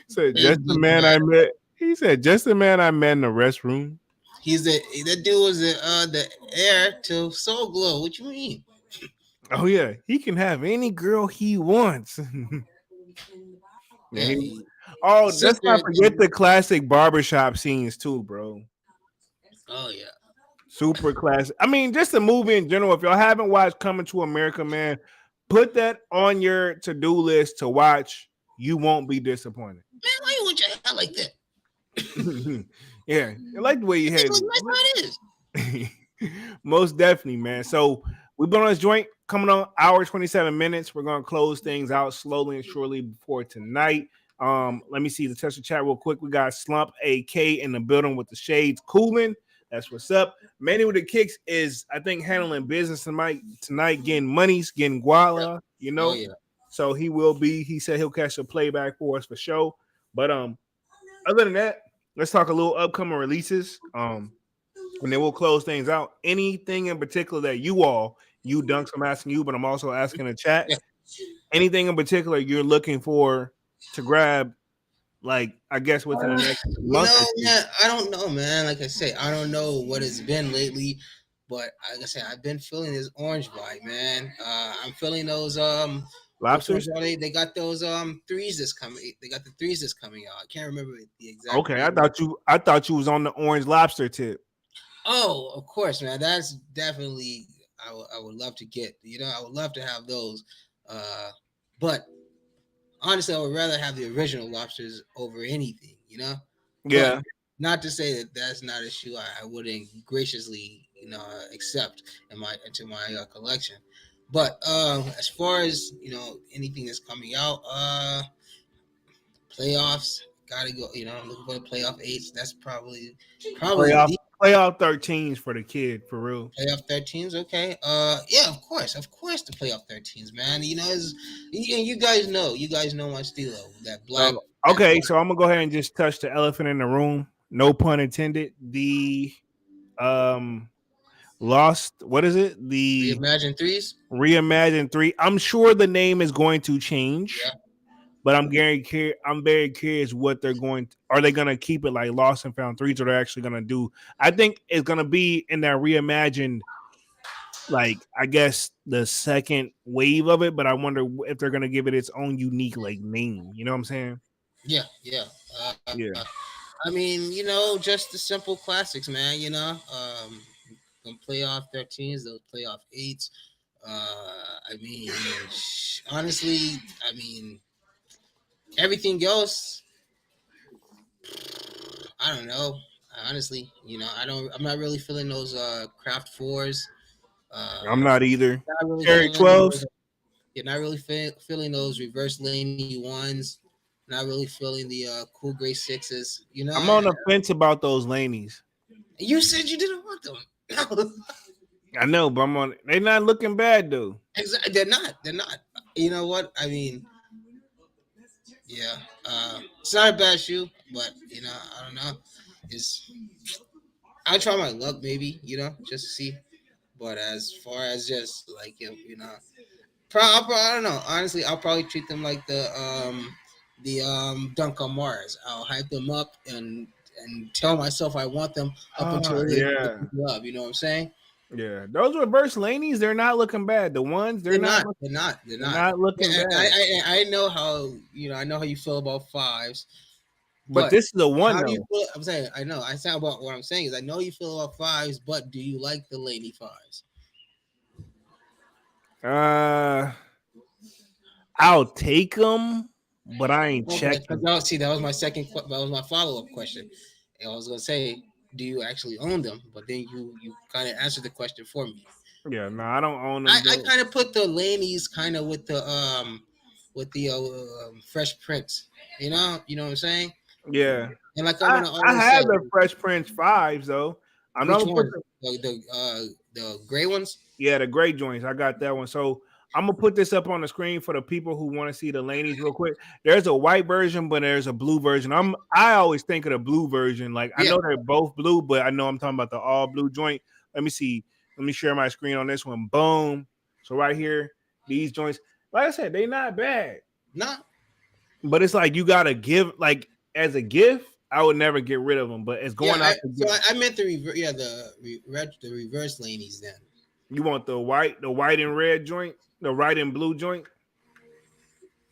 Said just the man I met. He said just the man I met in the restroom. That dude was the heir to Soul Glow. What you mean? Oh yeah, he can have any girl he wants. Let's not forget the classic barbershop scenes too, bro. Oh yeah, super classic. I mean, just the movie in general. If y'all haven't watched Coming to America, man, put that on your to-do list to watch. You won't be disappointed. Man, why you want your hair like that? Yeah, I like the way you had it. That's how it is. Most definitely, man. So we've been on this joint coming on hour 27 minutes. We're gonna close things out slowly and surely before tonight. Let me see the touch the chat real quick. We got Slump AK in the building with the shades cooling. That's what's up. Manny with the kicks is, I think, handling business tonight, getting monies, getting guala, you know. Oh, yeah. So he will be. He said he'll catch a playback for us for sure. But other than that, let's talk a little upcoming releases. And then we'll close things out. Anything in particular that you Dunks, I'm asking you, but I'm also asking the chat. Yeah. Anything in particular you're looking for to grab, like, I guess within the next month? Man, I don't know, man. Like I say, I don't know what it's been lately, but like I said, I've been feeling this orange vibe, man. I'm feeling those lobsters. They got those threes that's coming. They got the threes that's coming out. I can't remember the exact. Okay, name. I thought you was on the orange lobster tip. Oh, of course, man. That's definitely I would love to get. I would love to have those. But honestly, I would rather have the original lobsters over anything. Yeah. But not to say that that's not a shoe I wouldn't graciously accept into my collection. But as far as anything that's coming out, playoffs gotta go. I'm looking for the playoff 8s. That's probably playoff 13s for the kid, for real. Playoff 13s, okay. Yeah, of course, the playoff 13s, man. You guys know my stilo, that black. Okay, so I'm gonna go ahead and just touch the elephant in the room. No pun intended. The lost. What is it? The Reimagined 3. I'm sure the name is going to change. Yeah. But I'm very curious what they're going to. Are they going to keep it like Lost and Found 3s, or they're actually going to do? I think it's going to be in that reimagined like I guess the second wave of it, but I wonder if they're gonna give it its own unique like name. You know what I'm saying? Yeah, yeah. Yeah. I mean, just the simple classics, man. From playoff 13s, those playoff eights. I mean, honestly, I mean, everything else, I don't know. Honestly, I'm not really feeling those craft fours. I'm not either. Not really Cherry feeling 12s. those. You're not really feeling those reverse laney ones. Not really feeling the cool gray sixes. I'm on the fence about those lanies. You said you didn't want them. I know, but they're not looking bad though. Exactly. They're not. They're not. You know what? I mean, yeah. It's not a bad shoe, but I don't know. It's I'll try my luck maybe, just to see. But as far as just like I don't know. Honestly, I'll probably treat them like the Dunk on Mars. I'll hype them up and tell myself I want them up until they up. You know what I'm saying? Yeah, those reverse lanies, they're not looking bad. The ones they're not looking bad. I know how I know how you feel about fives. But this is the one. How do you feel? I'm saying I know. I sound about what I'm saying is I know you feel about fives, but do you like the lady fives? I'll take them, but I ain't checking. See, that was my follow-up question. And I was gonna say, do you actually own them? But then you kind of answered the question for me. Yeah, no, I don't own them. I kind of put the lanies kind of with the Fresh Prince. You know what I'm saying? Yeah. And like I have the Fresh Prince 5s though. I'm not the gray ones. Yeah, the gray joints. I got that one. So I'm gonna put this up on the screen for the people who want to see the lanies real quick. There's a white version, but there's a blue version. I always think of the blue version. Like I know they're both blue, but I know I'm talking about the all blue joint. Let me see. Let me share my screen on this one. Boom. So right here, these joints. Like I said, they not bad. Nah. But it's like you gotta give like as a gift. I would never get rid of them, but it's going out. I meant the reverse lanies. Then you want the white and red joint, the white and blue joint.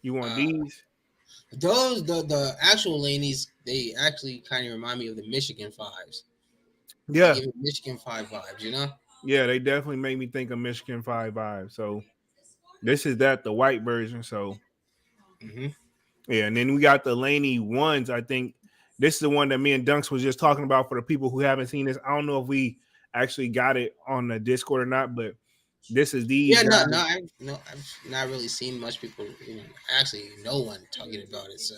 You want these? Those the actual lanies. They actually kind of remind me of the Michigan fives. Yeah, Michigan 5 vibes. Yeah, they definitely make me think of Michigan 5 vibes. So this is the white version. So yeah, and then we got the Laney ones. I think. This is the one that me and Dunks was just talking about for the people who haven't seen this. I don't know if we actually got it on the Discord or not, but this is these. Yeah, I've not really seen much people, actually no one talking about it. So,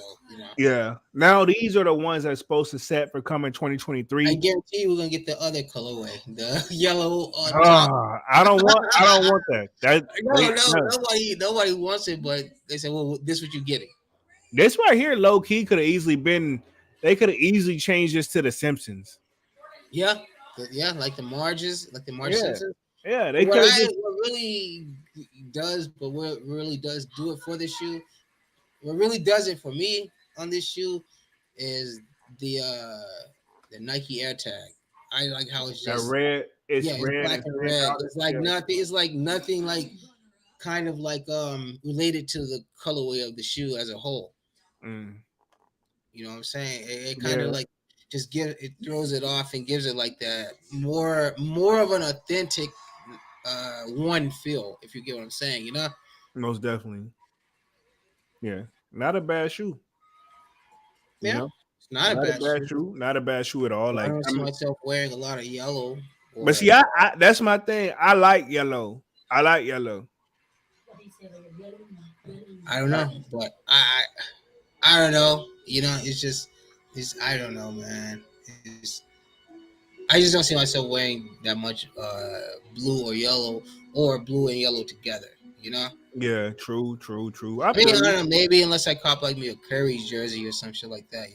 Yeah. Now these are the ones that's supposed to set for coming 2023. I guarantee you we're gonna get the other colorway, the yellow on top. I don't want that. Nobody wants it, but they said, well, this is what you're getting. This right here, low key, could have easily been. They could have easily changed this to the Simpsons. Yeah, like the Marges, Simpsons. Yeah, they could. What really does do it for this shoe. What really does it for me on this shoe is the Nike Air Tag. I like how it's just red. It's red, black and red. It's like nothing. It's like nothing. Like kind of like related to the colorway of the shoe as a whole. You know what I'm saying? It kind of like just throws it off and gives it like that more of an authentic one feel, if you get what I'm saying, Most definitely. Yeah. Not a bad shoe. Yeah. It's not a bad shoe. Not a bad shoe at all. I don't see myself wearing a lot of yellow. But see, I that's my thing. I like yellow. I don't know, but I don't know. It's I don't know, man. I just don't see myself wearing that much blue or yellow or blue and yellow together. Yeah, true. I mean, I don't know. Maybe unless I cop like me a Curry's jersey or some shit like that.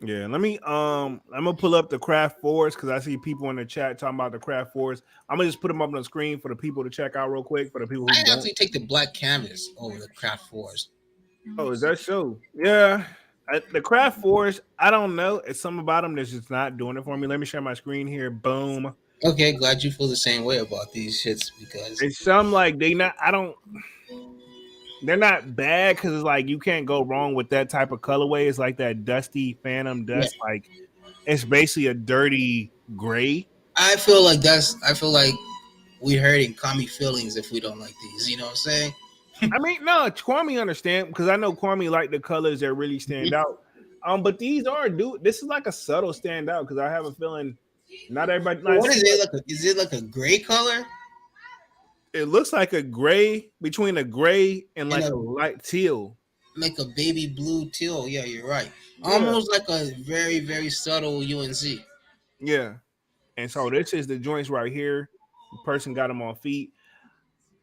Yeah, let me I'm gonna pull up the Craft 4s because I see people in the chat talking about the Craft 4s. I'm gonna just put them up on the screen for the people to check out real quick. For the people who I actually take the black canvas over the Craft 4s. Oh, is that so? Yeah. The Craft 4s, I don't know. It's something about them that's just not doing it for me. Let me share my screen here. Boom. Okay, glad you feel the same way about these shits because And some like they not. I don't. They're not bad because it's like you can't go wrong with that type of colorway. It's like that dusty Phantom yeah, dust. Like it's basically a dirty gray. I feel like we're hurting Kami feelings if we don't like these. You know what I'm saying? I mean, no, Kwame understand because I know Kwame like the colors that really stand out. But these are dude. This is like a subtle standout because I have a feeling not everybody. So Not, what is it? Is it like a gray color it looks like a gray between a gray and and like a a light teal. like a baby blue teal? Yeah, you're right. Yeah, Almost like a very very subtle UNC. yeah. And so this is the joints right here. The person got them on feet.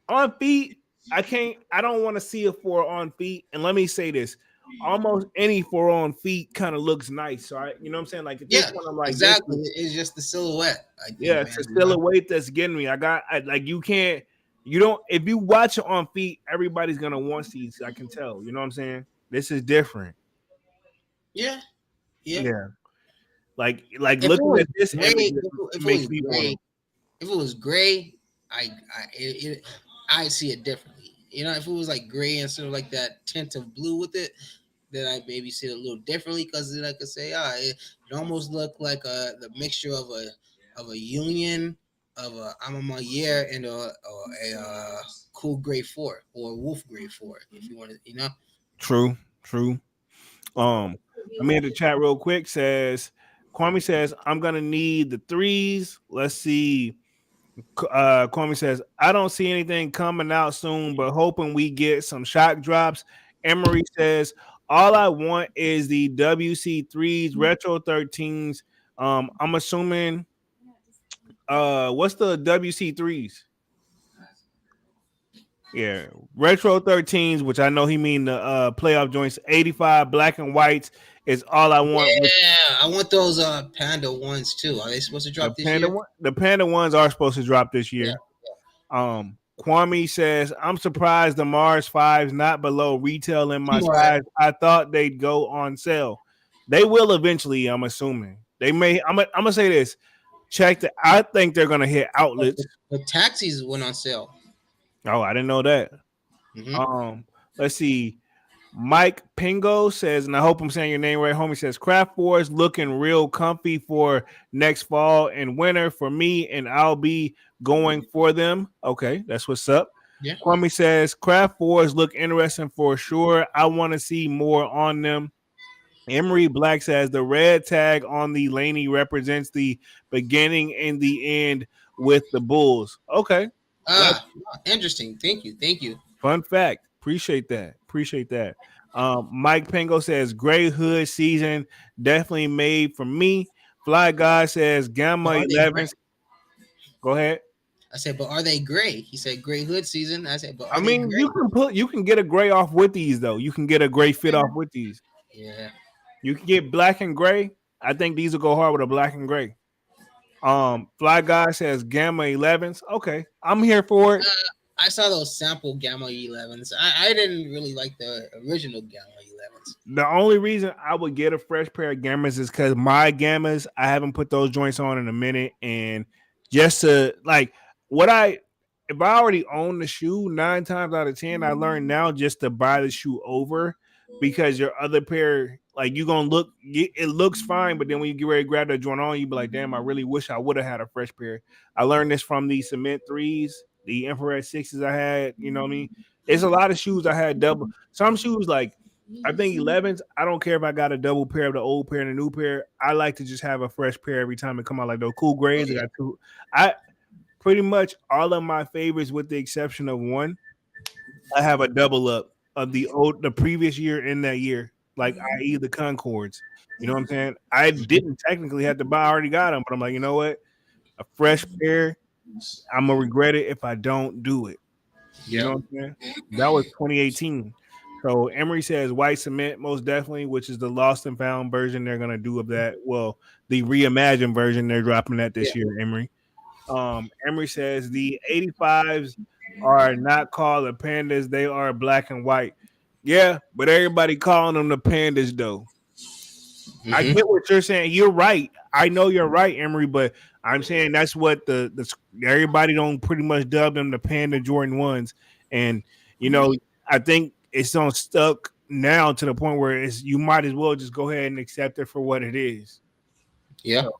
On feet, I can't. I don't want to see a four on feet. And let me say this: almost any four on feet kind of looks nice. So you know what I'm saying? Like at this Yeah, point, I'm like, this exactly. is, It's just the silhouette. I yeah, think, it's man. a silhouette that's getting me. Like you can't. You don't. If you watch it on feet, everybody's gonna want these. I can tell. You know what I'm saying? This is different. Yeah, yeah. Yeah. Like If it looking was at this gray, image if it makes was me want gray, them. if it was gray, I see it differently. You know, if it was like gray and sort of like that tint of blue with it, then I maybe see it a little differently because then I could say, it almost looked like the mixture of a union of a I'm year and a cool gray four or wolf gray four, if you want to, you know. True. True. Let me hit the chat real quick. Says Kwame says I'm gonna need the threes. Let's see. Kwame says I don't see anything coming out soon, but hoping we get some shock drops. Emery says all I want is the WC threes, retro 13s. I'm assuming. What's the WC threes? Yeah, retro 13s, which I know he mean the playoff joints. 85 black and whites is all I want. With Yeah, I want those panda ones too. Are they supposed to drop this year? the panda ones are supposed to drop this Yeah. year. Kwame says I'm surprised the Mars 5's not below retail in my Right. size. I thought they'd go on sale. They will eventually. I'm assuming they may. I'm gonna say this. Check the. I think they're gonna hit outlets. The taxis went on sale. Oh, I didn't know that. Mm-hmm. Let's see. Mike Pingo says, and I hope I'm saying your name right, homie. Says Craft Wars looking real comfy for next fall and winter for me, and I'll be going for them. Okay, that's what's up. Yeah. Kwame says Craft Wars look interesting for sure. I want to see more on them. Emery Black says the red tag on the Laney represents the beginning and the end with the Bulls. Okay. Interesting. Thank you. Thank you. Fun fact. Appreciate that. Appreciate that. Mike Pingo says gray hood season definitely made for me. Fly Guy says Gamma Are they 11s. Go ahead. I said, but are they gray? He said gray hood season. I said, but I are they mean, gray? you can get a gray off with these though. You can get a gray fit off with these. Yeah. You can get black and gray. I think these will go hard with a black and gray. Fly Guy says Gamma 11s. Okay, I'm here for it. I saw those sample Gamma 11s. I didn't really like the original Gamma 11s. The only reason I would get a fresh pair of Gammas is because my Gammas, I haven't put those joints on in a minute. And just to like if I already own the shoe, 9 times out of 10, I learned now just to buy the shoe over because your other pair, like you're going to look, it looks fine. But then when you get ready to grab that joint on, you be like, damn, I really wish I would have had a fresh pair. I learned this from the Cement 3s. The infrared 6s I had, you know what I mean? It's a lot of shoes I had double. Some shoes, like I think 11s, I don't care if I got a double pair of the old pair and a new pair. I like to just have a fresh pair every time it come out. Like those cool grays. Oh, yeah. I got two. I pretty much all of my favorites, with the exception of one, I have a double up of the previous year in that year, like i.e. the Concords. You know what I'm saying? I didn't technically have to buy, I already got them, but I'm like, you know what? A fresh pair, I'm gonna regret it if I don't do it. You know what I'm saying? That was 2018. So Emery says white cement, most definitely, which is the lost and found version they're gonna do of that. Well, the reimagined version they're dropping that this year, Emery. Emery says the 85s are not called the pandas, they are black and white. Yeah, but everybody calling them the pandas though. I get what you're saying. You're right. I know you're right, Emery, but I'm saying that's what the everybody don't pretty much dub them the Panda Jordan ones, and you know I think it's on stuck now to the point where it's you might as well just go ahead and accept it for what it is. Yeah. So,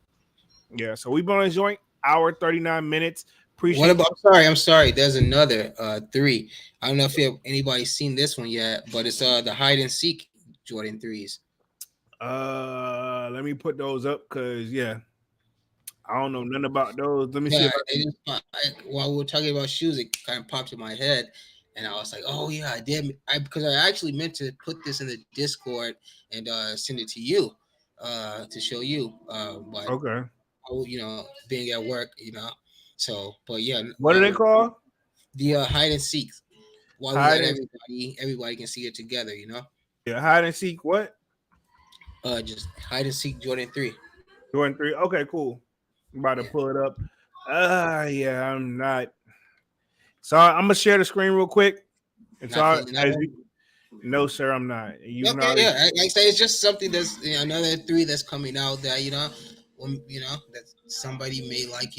yeah, so we've been on a joint hour 39 minutes. What Appreciate. about? I'm sorry. There's another 3. I don't know if anybody's seen this one yet, but it's the hide and seek Jordan 3s. Let me put those up because yeah, I don't know nothing about those. Let me see Yeah, if I can. while we were talking about shoes, it kind of popped in my head, and I was like, "Oh yeah, I did." Because I actually meant to put this in the Discord and send it to you, to show you. But Okay, being at work, So, but yeah, what are they called? the hide and seek. While we Hide let and everybody can see it together, yeah, hide and seek. What? Just hide and seek Jordan 3. Jordan 3. Okay, cool. I'm about to Yeah, pull it up. Yeah, I'm not. So I'm gonna share the screen real quick. It's not all feeling that as one. you. No, sir, I'm not. You can Okay, already. yeah. Like I say, it's just something that's another 3 that's coming out that that somebody may like.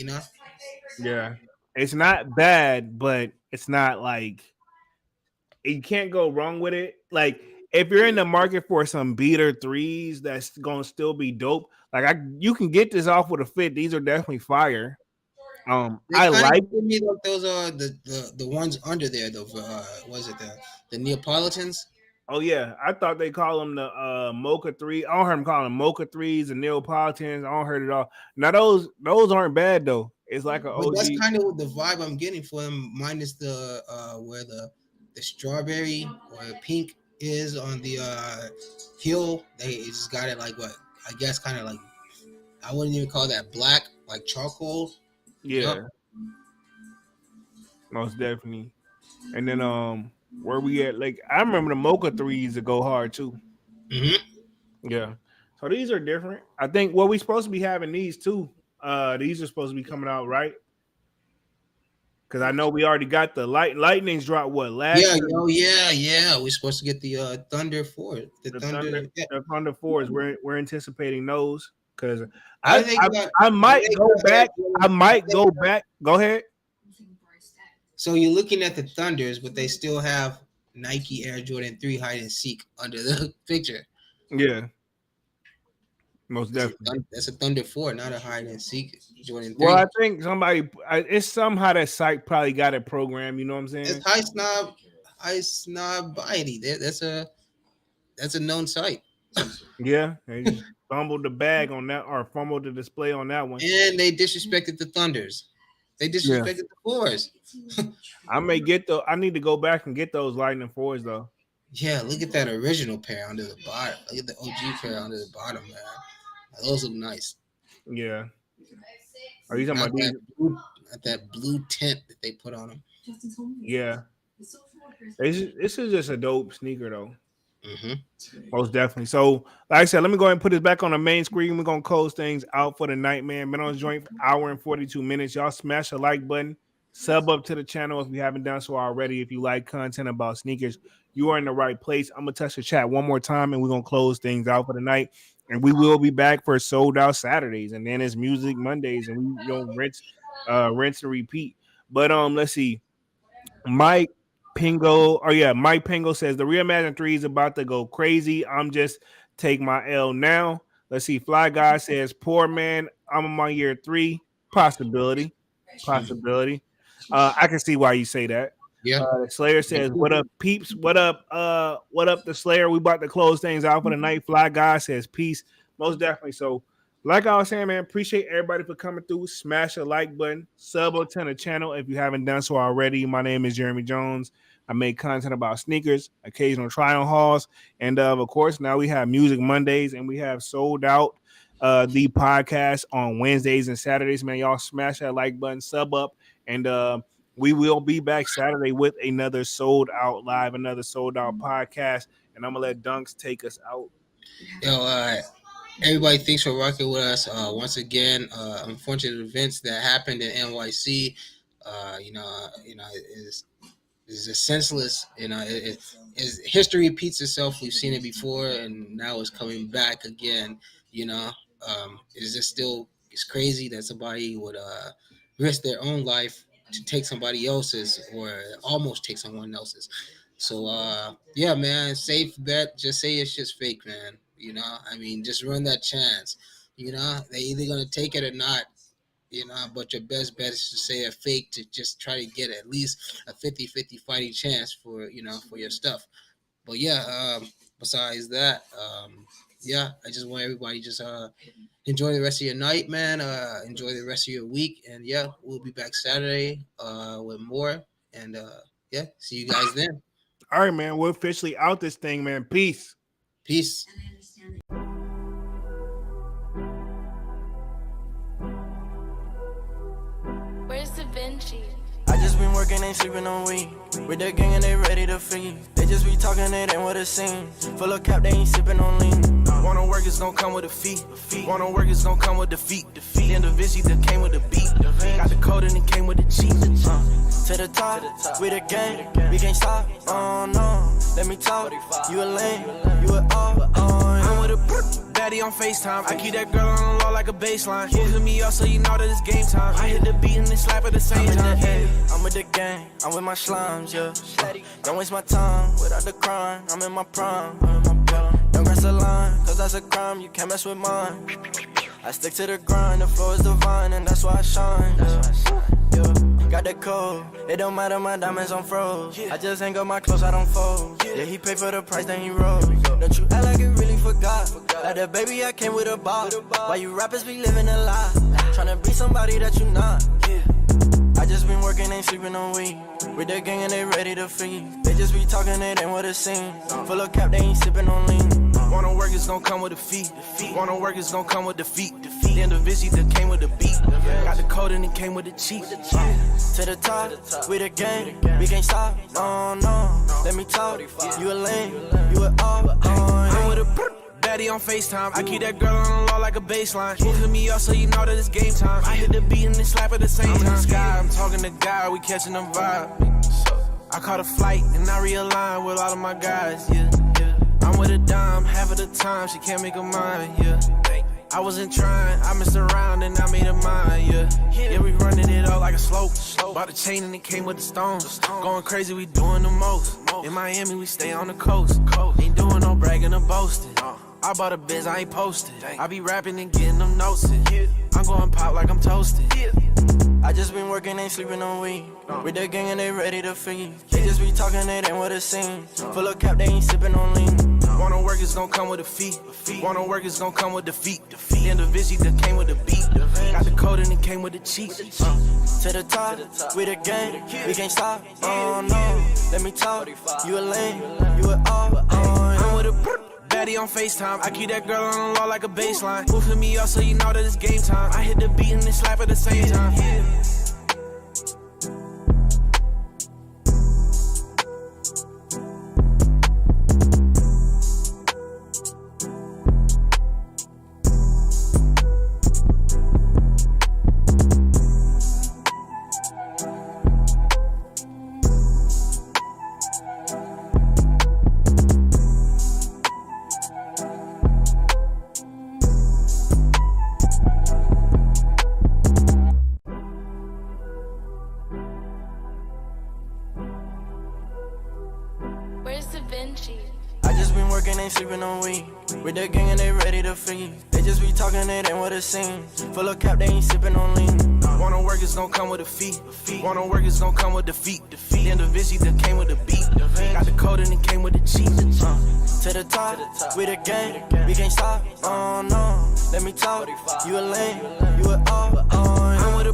Yeah, it's not bad, but it's not like you can't go wrong with it. Like if you're in the market for some beater threes, that's gonna still be dope. Like you can get this off with a fit. These are definitely fire. They I kind of like. give me like those the ones under there. The was it the Neapolitans? Oh yeah, I thought they call them the Mocha Three. I don't heard them calling them Mocha Threes and Neapolitans. I don't heard it all. Now those aren't bad though. It's like an But that's OG. kind of the vibe I'm getting for them, minus the where the strawberry or pink is on the heel. They just got it like what I guess kind of like I wouldn't even call that black, like charcoal. You know? Yeah, most definitely. And then where we at? Like I remember the Mocha Threes that go hard too. Mm-hmm. Yeah. So these are different. I think we supposed to be having these too. These are supposed to be coming out right because I know we already got the lightnings drop what last Yeah, year. yeah. We're supposed to get the Thunder 4. The The Thunder. Yeah. Thunder fours. We're anticipating those because How I, do they I got? I How might they go got Air back. I Jordan- how might they go got- back. Go ahead. So you're looking at the Thunders, but they still have Nike Air Jordan 3 hide and seek under the picture. Yeah, most That's a, definitely. that's a Thunder 4, not a hide and seek Jordan Well, 3. I think it's somehow that site probably got it programmed. You know what I'm saying? It's high snob body. That's a known site. Yeah, they just fumbled the bag on that or fumbled the display on that one. And they disrespected the Thunders. They Yeah, disrespected the Fours. I need to go back and get those lightning fours though. Yeah, look at that original pair under the bottom. Look at the OG pair under the bottom, man. Those look nice. Yeah. Are you talking Not about these? not that blue tint that they put on them. Yeah. This is just a dope sneaker though. Mm-hmm. Most definitely. So, like I said, let me go ahead and put this back on the main screen. We're gonna close things out for the night, man. Been on this joint for hour and 42 minutes. Y'all smash the like button, sub up to the channel if you haven't done so already. If you like content about sneakers, you are in the right place. I'm gonna touch the chat one more time and we're gonna close things out for the night. And we will be back for sold out Saturdays, and then it's music Mondays, and we rinse and repeat. But let's see. Mike Mike Pingo says the Reimagine 3 is about to go crazy. I'm just take my L now. Let's see. Fly Guy says, poor man, I'm on my year 3. Possibility. I can see why you say that. Yeah. Slayer says, what up, peeps? What up, the Slayer? We about to close things out for the night. Fly Guy says, peace. Most definitely. So, like I was saying, man, appreciate everybody for coming through. Smash the like button, sub to the channel if you haven't done so already. My name is Jeremy Jones. I make content about sneakers, occasional try-on hauls, and of course, now we have Music Mondays and we have Sold Out, the podcast on Wednesdays and Saturdays. Man, y'all smash that like button, sub up, and we will be back Saturday with another Sold Out live, another Sold Out podcast, and I'm gonna let Dunks take us out. Yo, everybody, thanks for rocking with us. Once again, unfortunate events that happened in NYC. Is a senseless. History repeats itself. We've seen it before, and now it's coming back again. It's crazy that somebody would risk their own life to take somebody else's or almost take someone else's. So yeah, man, safe bet. Just say it's just fake, man. I mean, just run that chance. They either gonna take it or not. But your best bet is to say a fake to just try to get at least a 50-50 fighting chance for your stuff. But yeah, besides that, yeah, I just want everybody just enjoy the rest of your night, man. Enjoy the rest of your week, and yeah, we'll be back Saturday with more. And yeah, see you guys then. All right, man. We're officially out this thing, man. Peace. Peace. Where's Da Vinci? I just been working, ain't sleeping on week. With the gang and they ready to feed. They just be talking, it ain't what it seems. Full of cap, they ain't sipping on lean. Wanna work is gonna come with a fee. Wanna work is gonna come with defeat. And the Vinci that came with the beat. Got the code and it came with the cheat. To the top, with the gang, we can't stop. Oh no, let me talk. You a lame, you a all. I'm with a baddie on FaceTime. I keep that girl on the low like a baseline. Hit me up so you know that it's game time. I hit the beat and they slap at the same time. I'm with the gang, I'm with my slimes, yeah. Don't waste my time without the crime. I'm in my prime. Don't cross the line, cause that's a crime. You can't mess with mine. I stick to the grind, the flow is divine, and that's why I shine. Yeah. Got the code, it don't matter, my diamonds on froze. I just hang up my clothes, I don't fold. Yeah, he paid for the price, then he rose. Don't you act like you really forgot. Like the baby, I came with a ball. Why you rappers be living a lie? Tryna be somebody that you not. I just been working, ain't sleeping on week. With the gang and they ready to feed. They just be talking, it ain't what it seems. Full of cap, they ain't sipping on lean. Wanna work is gonna come with a fee. Wanna work is gonna come with defeat. Then the Vinci that came with the beat. Got the code and it came with the cheat. To the top, with the gang, we can't stop. Oh no, let me talk. You a lame, you a all. I'm with a baddie on FaceTime. I keep that girl on the low like a baseline. Hit me up so you know that it's game time. I hit the beat and they slap at the same time. Sky, I'm talking to God, we catching them vibe. I caught a flight and I realigned with all of my guys, yeah. I'm with a dime, half of the time she can't make a mind, yeah. I wasn't trying, I messed around and I made a mind, yeah. Yeah, we running it up like a slope. Bought the chain and it came with the stones. Going crazy, we doing the most. In Miami, we stay on the coast. Ain't doing no bragging or boasting. I bought a biz, I ain't posted. I be rapping and getting them notes in. I'm going pop like I'm toasted. I just been working, ain't sleeping on week. With the gang and they ready to feed. They just be talking, it ain't what it seems. Full of cap, they ain't sipping on lean. Wanna work is gonna come with a fee. Wanna work is gonna come with defeat. Then the Vinci that came with the beat. Got the code and it came with the cheat. To the top, with the gang, we can't stop. Oh no, let me talk. You a lame, you a all. I'm with a baddie on FaceTime. I keep that girl on the low like a baseline. Hit me up so you know that it's game time. I hit the beat and they slap at the same time. Where's Da Vinci? I just been working, ain't sleeping on week. With the gang and they ready to feed. They just be talking, it ain't what it seems. Full of cap, they ain't sipping on lean. Wanna work is gonna come with a fee. Wanna work is gonna come with defeat. Then the Vinci that came with the beat. Got the code and it came with the cheat. To the top, with the gang, we can't stop. Oh no, let me talk. You a lame, you a all. I'm with a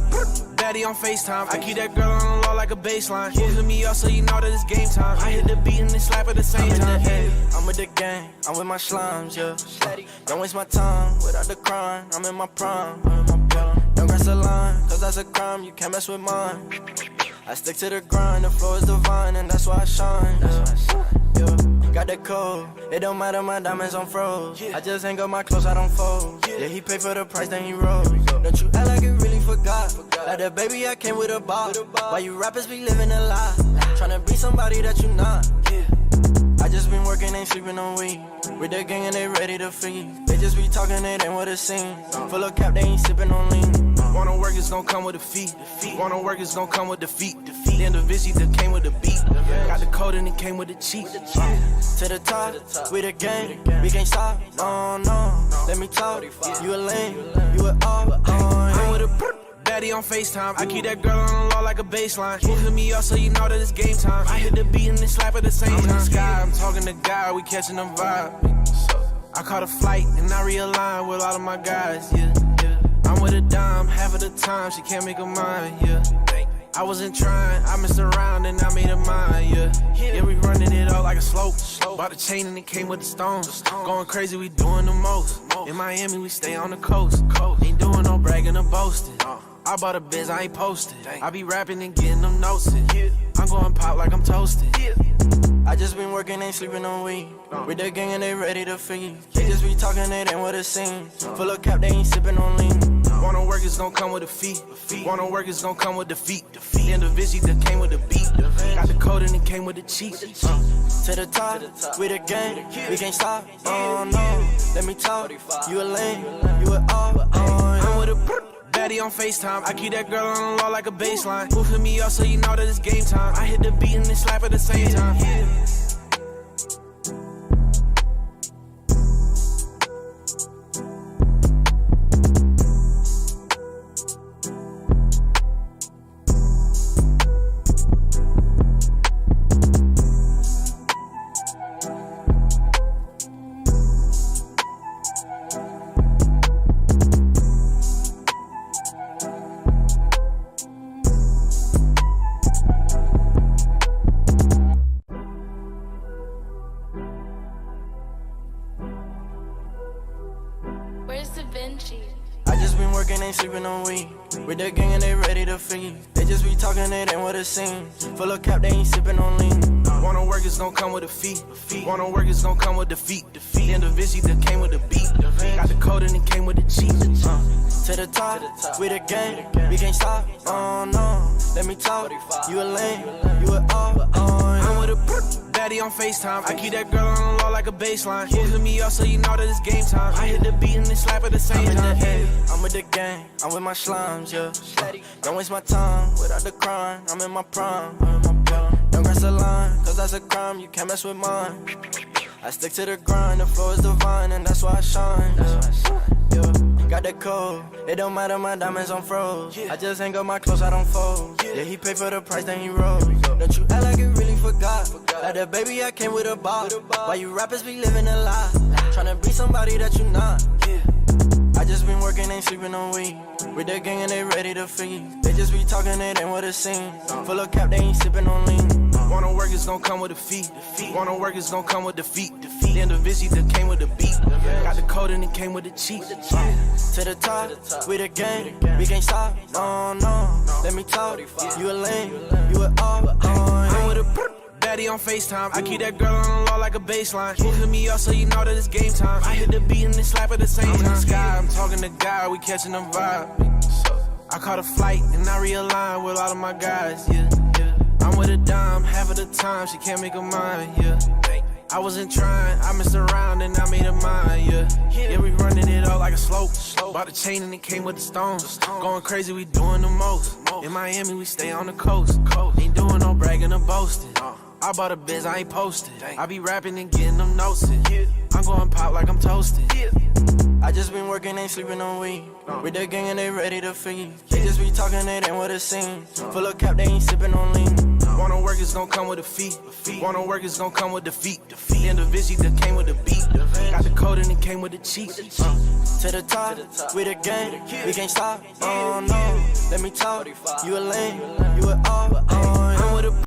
baddie on FaceTime. I keep that girl on the low like a baseline. Hit me up so you know that it's game time. I hit the beat and they slap at the same time. I'm with the gang, I'm with my slimes, yeah. Don't waste my time without the crime. I'm in my prime. Don't cross the line, cause that's a crime. You can't mess with mine. I stick to the grind, the flow is divine, and that's why I shine. Yeah. Got the code, it don't matter, my diamonds on froze. I just hang up my clothes, I don't fold. Yeah, he paid for the price, then he rose. Don't you act like you really forgot. Like the baby, I came with a ball. Why you rappers be living a lie? Tryna be somebody that you not. I just been working, ain't sleeping on weed. With the gang and they ready to feed. They just be talking, it ain't what it seems. Full of cap, they ain't sipping on lean. Wanna work, it's gon' come with defeat. Wanna work, it's gon' come with defeat. The individual that came with the beat. Got the code and it came with the cheat. To the top, we the gang, we can't stop. Oh no, let me talk. You a lame, you a all. I'm with a daddy on FaceTime. I keep that girl on the low like a baseline. Moving me up so you know that it's game time. I hit the beat and then slap at the same time. I'm in the sky, I'm talking to God, we catching them vibe. I caught a flight and I realigned with all of my guys, yeah. I'm with a dime, half of the time she can't make her mind, yeah. I wasn't trying, I messed around and I made her mine, yeah. Yeah, we running it up like a slope. Bought a chain and it came with the stones. Going crazy, we doing the most. In Miami, we stay on the coast. Ain't doing no bragging or boasting. I bought a biz, I ain't posted. I be rapping and getting them notes in. I'm going pop like I'm toasted. I just been working, ain't sleeping on weed. With the gang and they ready to feed. They just be talking, it ain't what it seems. Full of cap, they ain't sipping on lean. Wanna work, it's gon' come with a fee. Wanna work, it's gon' come with defeat. The individual that came with the beat. Got the code and it came with the cheat. To the top, we the gang, we can't stop. Oh no, let me talk. You a lame, you a all. I'm with a daddy on FaceTime. I keep that girl on the low like a baseline. Moving me up so you know that it's game time. I hit the beat and then slap at the same time. Where's the Vinci? I just been working, ain't sleeping on weed. With the gang and they ready to feed. They just be talking, it ain't what it seems. Full of cap, they ain't sipping on lean. Wanna work, it's gon' come with a fee. Wanna work, it's gon' come with defeat. The individual that came with the beat. Got the code and it came with the cheat. To the top, we the gang, we can't stop. Oh no, let me talk. You a lame, you a all. I'm with a daddy on FaceTime. I keep that girl on the low like a baseline. Moving me up so you know that it's game time. I hit the beat and then slap at the same time. I'm with the gang, I'm with my slimes, yeah. Don't waste my time without the crime. I'm in my prime. Don't cross the line, cause that's a crime. You can't mess with mine. I stick to the grind, the flow is divine, and that's why I shine. Yeah. Got the code, it don't matter, my diamonds on froze. I just hang up my clothes, I don't fold. Yeah, he paid for the price, then he rose. Don't you act like you really forgot. Like the baby, I came with a box. Why you rappers be living a lie? Tryna be somebody that you not. I just been working, ain't sleeping on weed. With the gang and they ready to feed. They just be talking, it ain't what it seems. Full of cap, they ain't sipping on lean. Wanna work, it's gon' come with a fee. Wanna work, it's gon' come with defeat. The individual that came with the beat. Got the code and it came with the cheat. To the top, we the gang, we can't stop. Oh no, let me talk. You a lame, you a all. I'm with a daddy on FaceTime. I keep that girl on the low like a baseline. Moving me up so you know that it's game time. I hit the beat and then slap at the same time. I'm in the sky, I'm talking to God, we catching them vibe. I caught a flight and I realigned with all of my guys, yeah. I'm with a dime, half of the time she can't make her mind, yeah. I wasn't trying, I messed around and I made her mine, yeah. Yeah, we running it up like a slope. Bought a chain and it came with the stones. Going crazy, we doing the most. In Miami, we stay on the coast. Ain't doing no bragging or boasting. I bought a biz, I ain't posted. I be rapping and getting them notes in. I'm going pop like I'm toasted. I just been working, ain't sleeping on weed. With the gang and they ready to feed. They just be talking, it ain't what it seems. Full of cap, they ain't sipping on lean. Wanna work, it's gon' come with a fee. Wanna work, it's gon' come with defeat. The individual that came with the beat. Got the code and it came with the cheat. To the top, we the gang, we can't stop. Oh no, let me talk. You a lame, you a all.